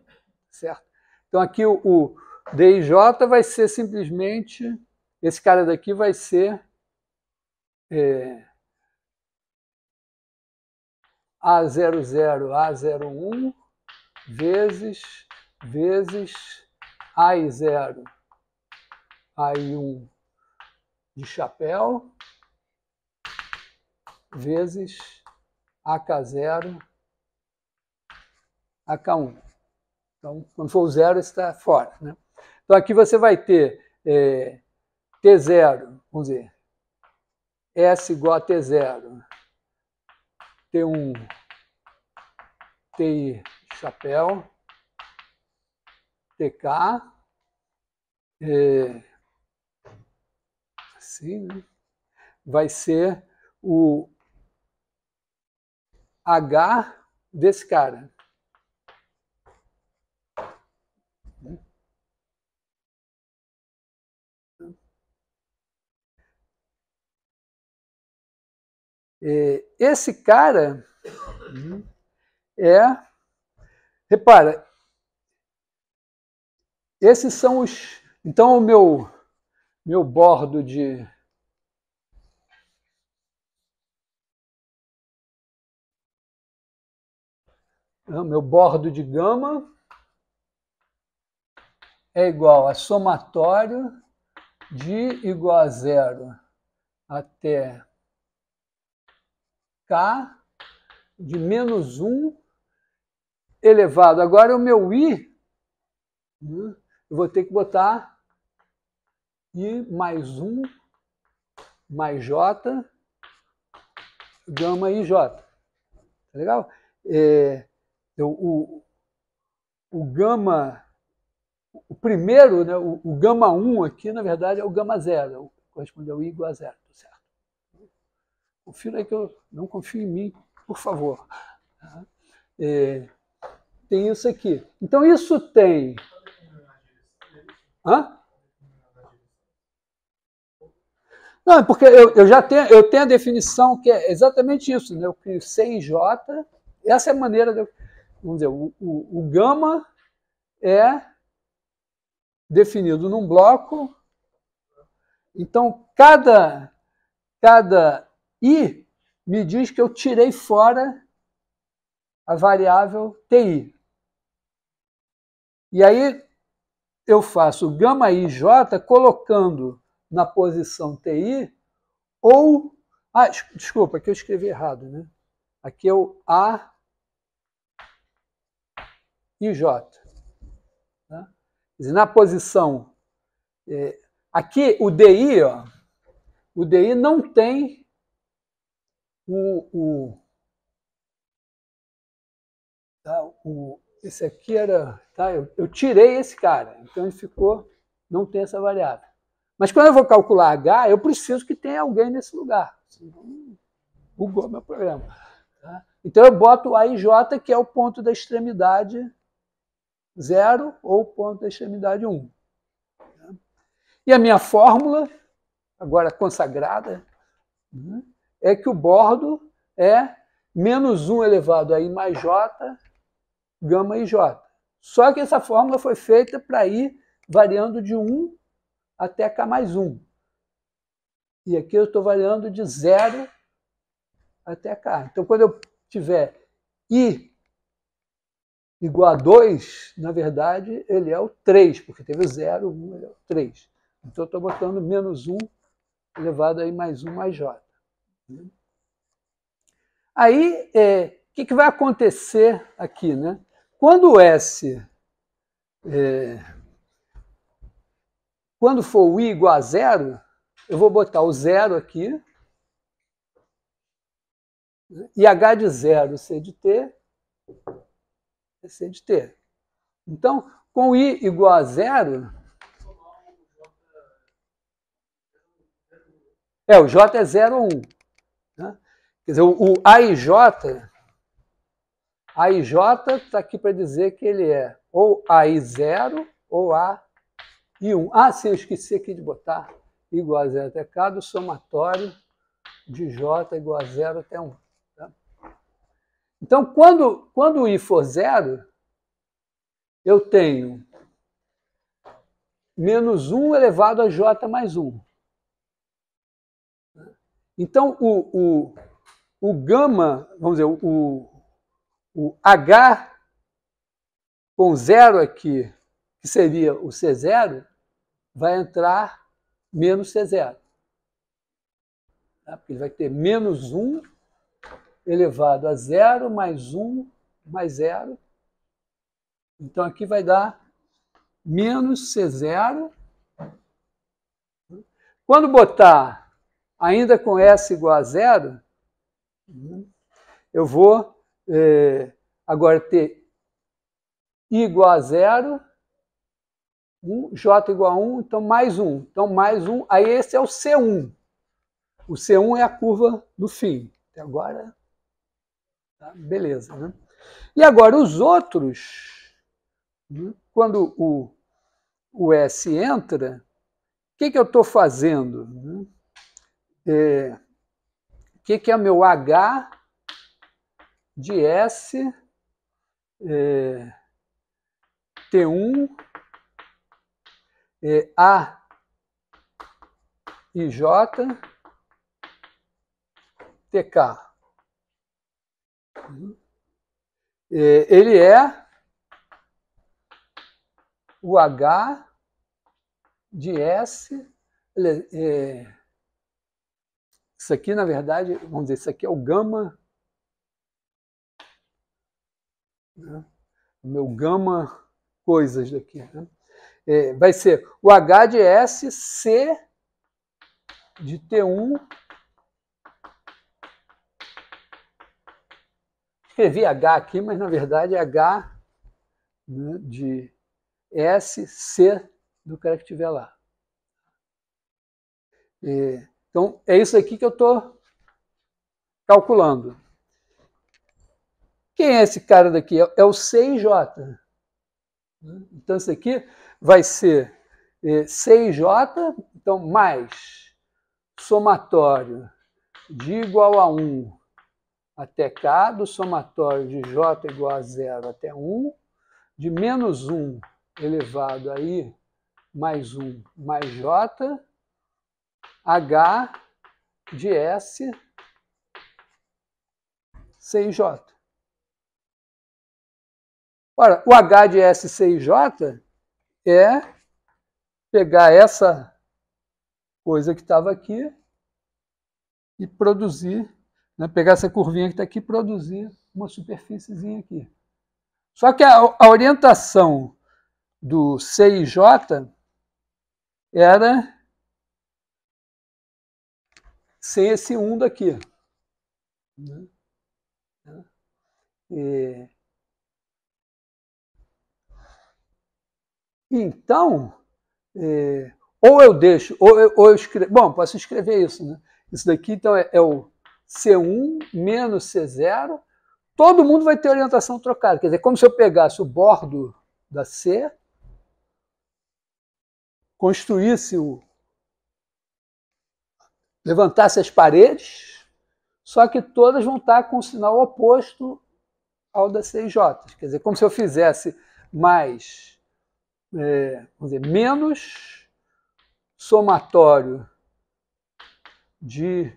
certo? Então aqui o DIJ vai ser simplesmente, esse cara daqui vai ser A00, A01, vezes AI0, AI1 de chapéu, vezes AK0, AK1. Então, quando for o zero, está fora, né? Então, aqui você vai ter T0, vamos dizer, S igual a T0, T1, TI chapéu, TK, assim, né? Vai ser o H desse cara. Esse cara repara, esses são os... Então, o meu bordo de... Meu bordo de gama é igual a somatório de igual a 0 até K de menos 1 elevado. Agora o meu I, né, eu vou ter que botar I mais 1 mais J, gama IJ. Tá legal? O gama, o primeiro, né, o gama 1 aqui, na verdade, é o gama 0, corresponde ao I igual a 0, certo? Confira aí que eu não confio em mim, por favor. Tem isso aqui. Então, isso tem... Hã? Não, é porque eu tenho a definição que é exatamente isso, né? Eu crio C em J, essa é a maneira de... Vamos dizer, o gama é definido num bloco, então cada I me diz que eu tirei fora a variável TI. E aí eu faço o gama IJ colocando na posição TI ou... desculpa, aqui eu escrevi errado, né? Aqui é o A IJ. Tá? Quer dizer, na posição... aqui o DI, ó, o DI não tem esse aqui era... Tá? Eu tirei esse cara, então ele ficou... Não tem essa variável. Mas quando eu vou calcular H, eu preciso que tenha alguém nesse lugar. Senão, bugou meu programa. Tá? Então eu boto o AIJ, que é o ponto da extremidade 0 ou o ponto da extremidade 1. Tá? E a minha fórmula, agora consagrada, é que o bordo é menos 1 elevado a I mais J, gama IJ. Só que essa fórmula foi feita para ir variando de 1 até K mais 1. E aqui eu estou variando de 0 até K. Então, quando eu tiver I igual a 2, na verdade, ele é o 3, porque teve 0, 1, ele é o 3. Então, eu estou botando menos 1 elevado a I mais 1 mais J. Aí, o que vai acontecer aqui, né? Quando o S... quando for o I igual a 0, eu vou botar o 0 aqui, e H de 0, C de T, é C de T. Então, com I igual a 0... o J é 0 ou 1. Né? Quer dizer, o A e J A IJ está aqui para dizer que ele é ou AI0 ou AI1. Ah, sim, eu esqueci aqui de botar igual a 0 até K do somatório de J igual a 0 até 1. Tá? Então, quando o I for 0, eu tenho menos 1 elevado a J mais 1. Então, o gama, vamos dizer, o H com 0 aqui, que seria o C0, vai entrar menos C0. Tá? Porque ele vai ter menos 1 elevado a 0 mais 1 mais 0. Então, aqui vai dar menos C0. Quando botar ainda com S igual a 0, eu vou agora ter I igual a 0, J igual a 1, então mais 1. Então mais 1, aí esse é o C1. O C1 é a curva do fim. Até agora, tá? Beleza. Né? E agora os outros, quando o S entra, o que eu estou fazendo? O que é meu H de S T1 A I J TK. Ele é o H de S. Isso aqui, na verdade, vamos dizer, isso aqui é o gama. Né? O meu gama coisas daqui. Né? Vai ser o H de S C de T1. Escrevi H aqui, mas na verdade é H, né, de S, C do cara que estiver lá. Então, é isso aqui que eu estou calculando. Quem é esse cara daqui? É o C e J. Então, isso aqui vai ser C e J, então, mais somatório de igual a 1 até K, do somatório de J igual a 0 até 1, de menos 1 elevado a I mais 1 mais J, H de S, C e J. Ora, o H de S, C e J é pegar essa coisa que estava aqui e produzir, né, pegar essa curvinha que está aqui e produzir uma superfíciezinha aqui. Só que a orientação do C e J era sem esse 1 daqui. Então, ou eu deixo, ou eu escrevo. Bom, posso escrever isso, né? Isso daqui, então, é o C1 menos C0. Todo mundo vai ter orientação trocada. Quer dizer, como se eu pegasse o bordo da C, construísse levantasse as paredes, só que todas vão estar com o sinal oposto ao da C e J. Quer dizer, como se eu fizesse mais, vamos dizer, menos somatório de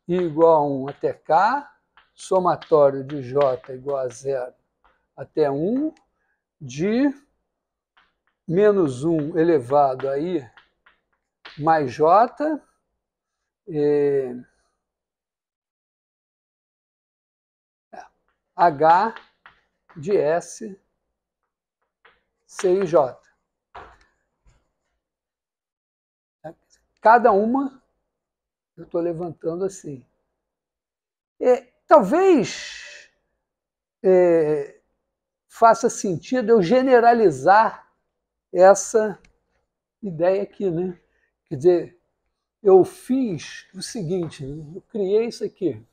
I igual a 1 até K, somatório de J igual a 0 até 1, de menos 1 elevado a I mais J, H de S, C e J. Cada uma eu estou levantando assim. Talvez faça sentido eu generalizar essa ideia aqui, né? Quer dizer, eu fiz o seguinte, né? Eu criei isso aqui.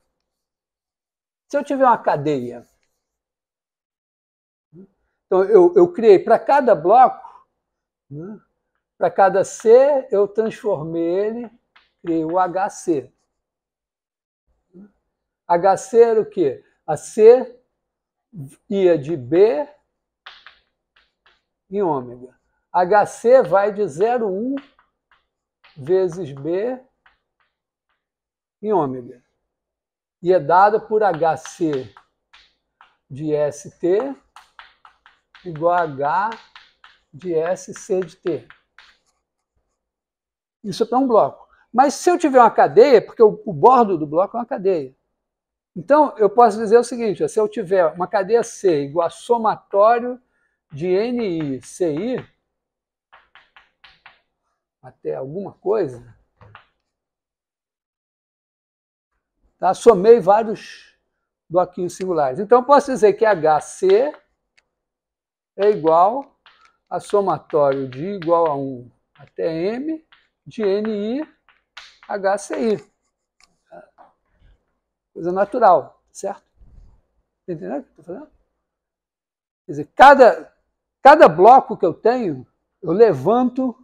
Se eu tiver uma cadeia Então, eu criei para cada bloco, né, para cada C, eu transformei ele, criei o HC. HC era o quê? A C ia de B em ômega. HC vai de 0,1 vezes B em ômega. E é dada por HC de ST igual a H de SC de T. Isso é para um bloco. Mas se eu tiver uma cadeia, porque o bordo do bloco é uma cadeia. Então, eu posso dizer o seguinte, se eu tiver uma cadeia C igual a somatório de NI, CI, até alguma coisa, tá? Somei vários bloquinhos singulares. Então, eu posso dizer que HC é igual a somatório de igual a 1 até M de NI HCI. Coisa natural, certo? Entendeu o que eu estou falando? Quer dizer, cada bloco que eu tenho, eu levanto,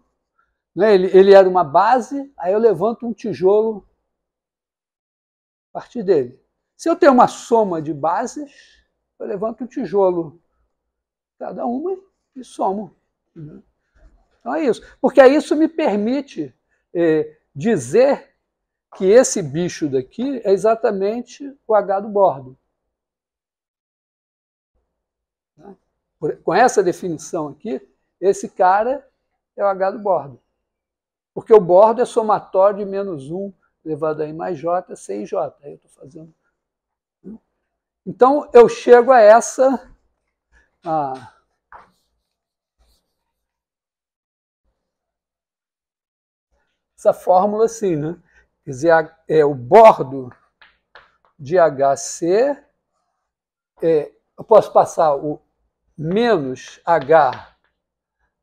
né, ele era uma base, aí eu levanto um tijolo a partir dele. Se eu tenho uma soma de bases, eu levanto um tijolo cada uma e somo. Então é isso. Porque aí isso me permite dizer que esse bicho daqui é exatamente o H do bordo. Com essa definição aqui, esse cara é o H do bordo. Porque o bordo é somatório de menos 1 elevado a I mais J, C e J. Aí eu estou fazendo. Então, eu chego a essa fórmula assim, né? Quer dizer, o bordo de HC, eu posso passar o menos H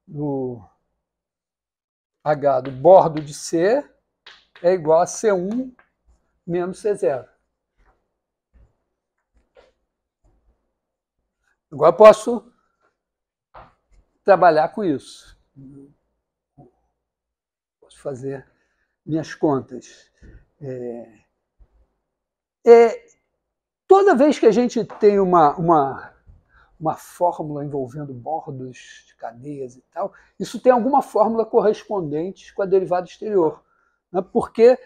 do bordo de C é igual a C1 menos C0. Agora eu posso trabalhar com isso. Posso fazer minhas contas. Toda vez que a gente tem uma fórmula envolvendo bordos de cadeias e tal, isso tem alguma fórmula correspondente com a derivada exterior. Né? Porque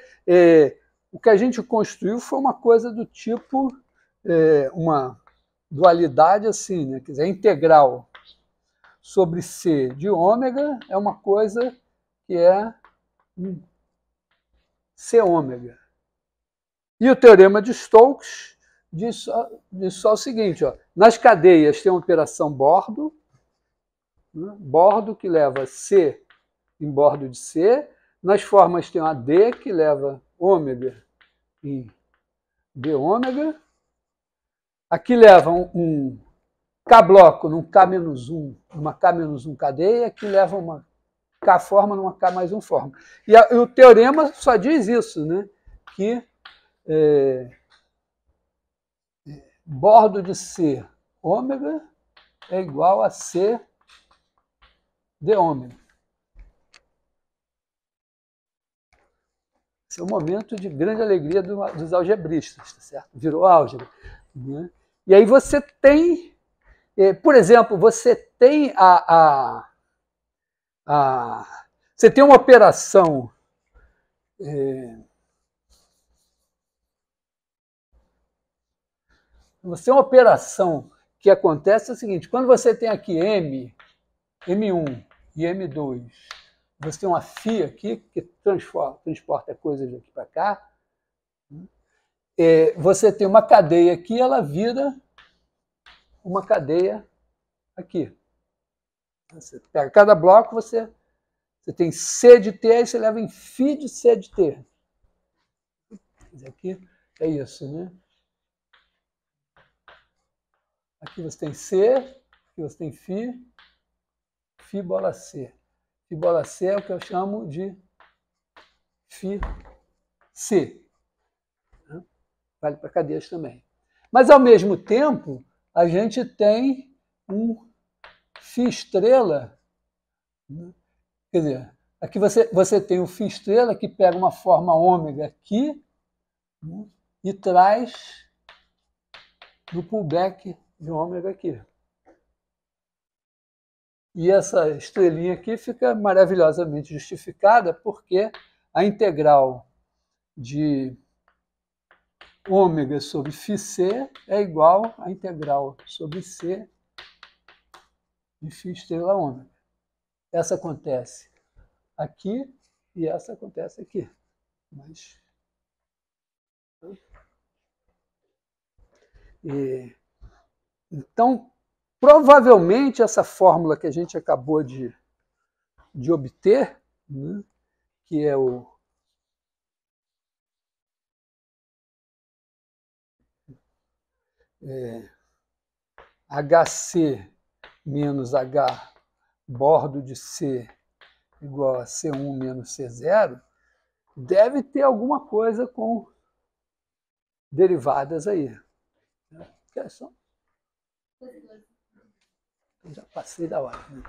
o que a gente construiu foi uma coisa do tipo, uma dualidade assim, né? Quer dizer, a integral sobre C de ômega é uma coisa que é C ômega. E o teorema de Stokes diz só o seguinte, ó, nas cadeias tem uma operação bordo, né, bordo que leva C em bordo de C, nas formas tem uma D que leva ômega em D ômega, aqui leva um K-bloco num K-1, uma K-1 cadeia, aqui leva uma K-forma numa K+1 forma. E o teorema só diz isso, né, que bordo de C ômega é igual a C de ômega. Esse é um momento de grande alegria dos algebristas, tá certo? Virou álgebra. Né? E aí você tem, por exemplo, você tem você tem uma operação que acontece é o seguinte, quando você tem aqui M1 e M2, você tem uma φ aqui que transporta coisas daqui para cá, você tem uma cadeia aqui, ela vira uma cadeia aqui. Você pega cada bloco, você tem C de T, aí você leva em φ de C de T. Aqui é isso, né? Aqui você tem C, aqui você tem φ bola C. Φ bola C é o que eu chamo de φ C. Vale para cadeias também. Mas, ao mesmo tempo, a gente tem um φ estrela, né? Quer dizer, aqui você tem o φ estrela que pega uma forma ômega aqui, né? E traz no pullback de ômega aqui. E essa estrelinha aqui fica maravilhosamente justificada porque a integral de ômega sobre φc é igual à integral sobre c de φ estrela ômega. Essa acontece aqui e essa acontece aqui. Mas, então, provavelmente essa fórmula que a gente acabou de obter, né, que é o HC menos H bordo de C igual a C1 menos C0, deve ter alguma coisa com derivadas aí. Que são? Eu já passei da hora. Né?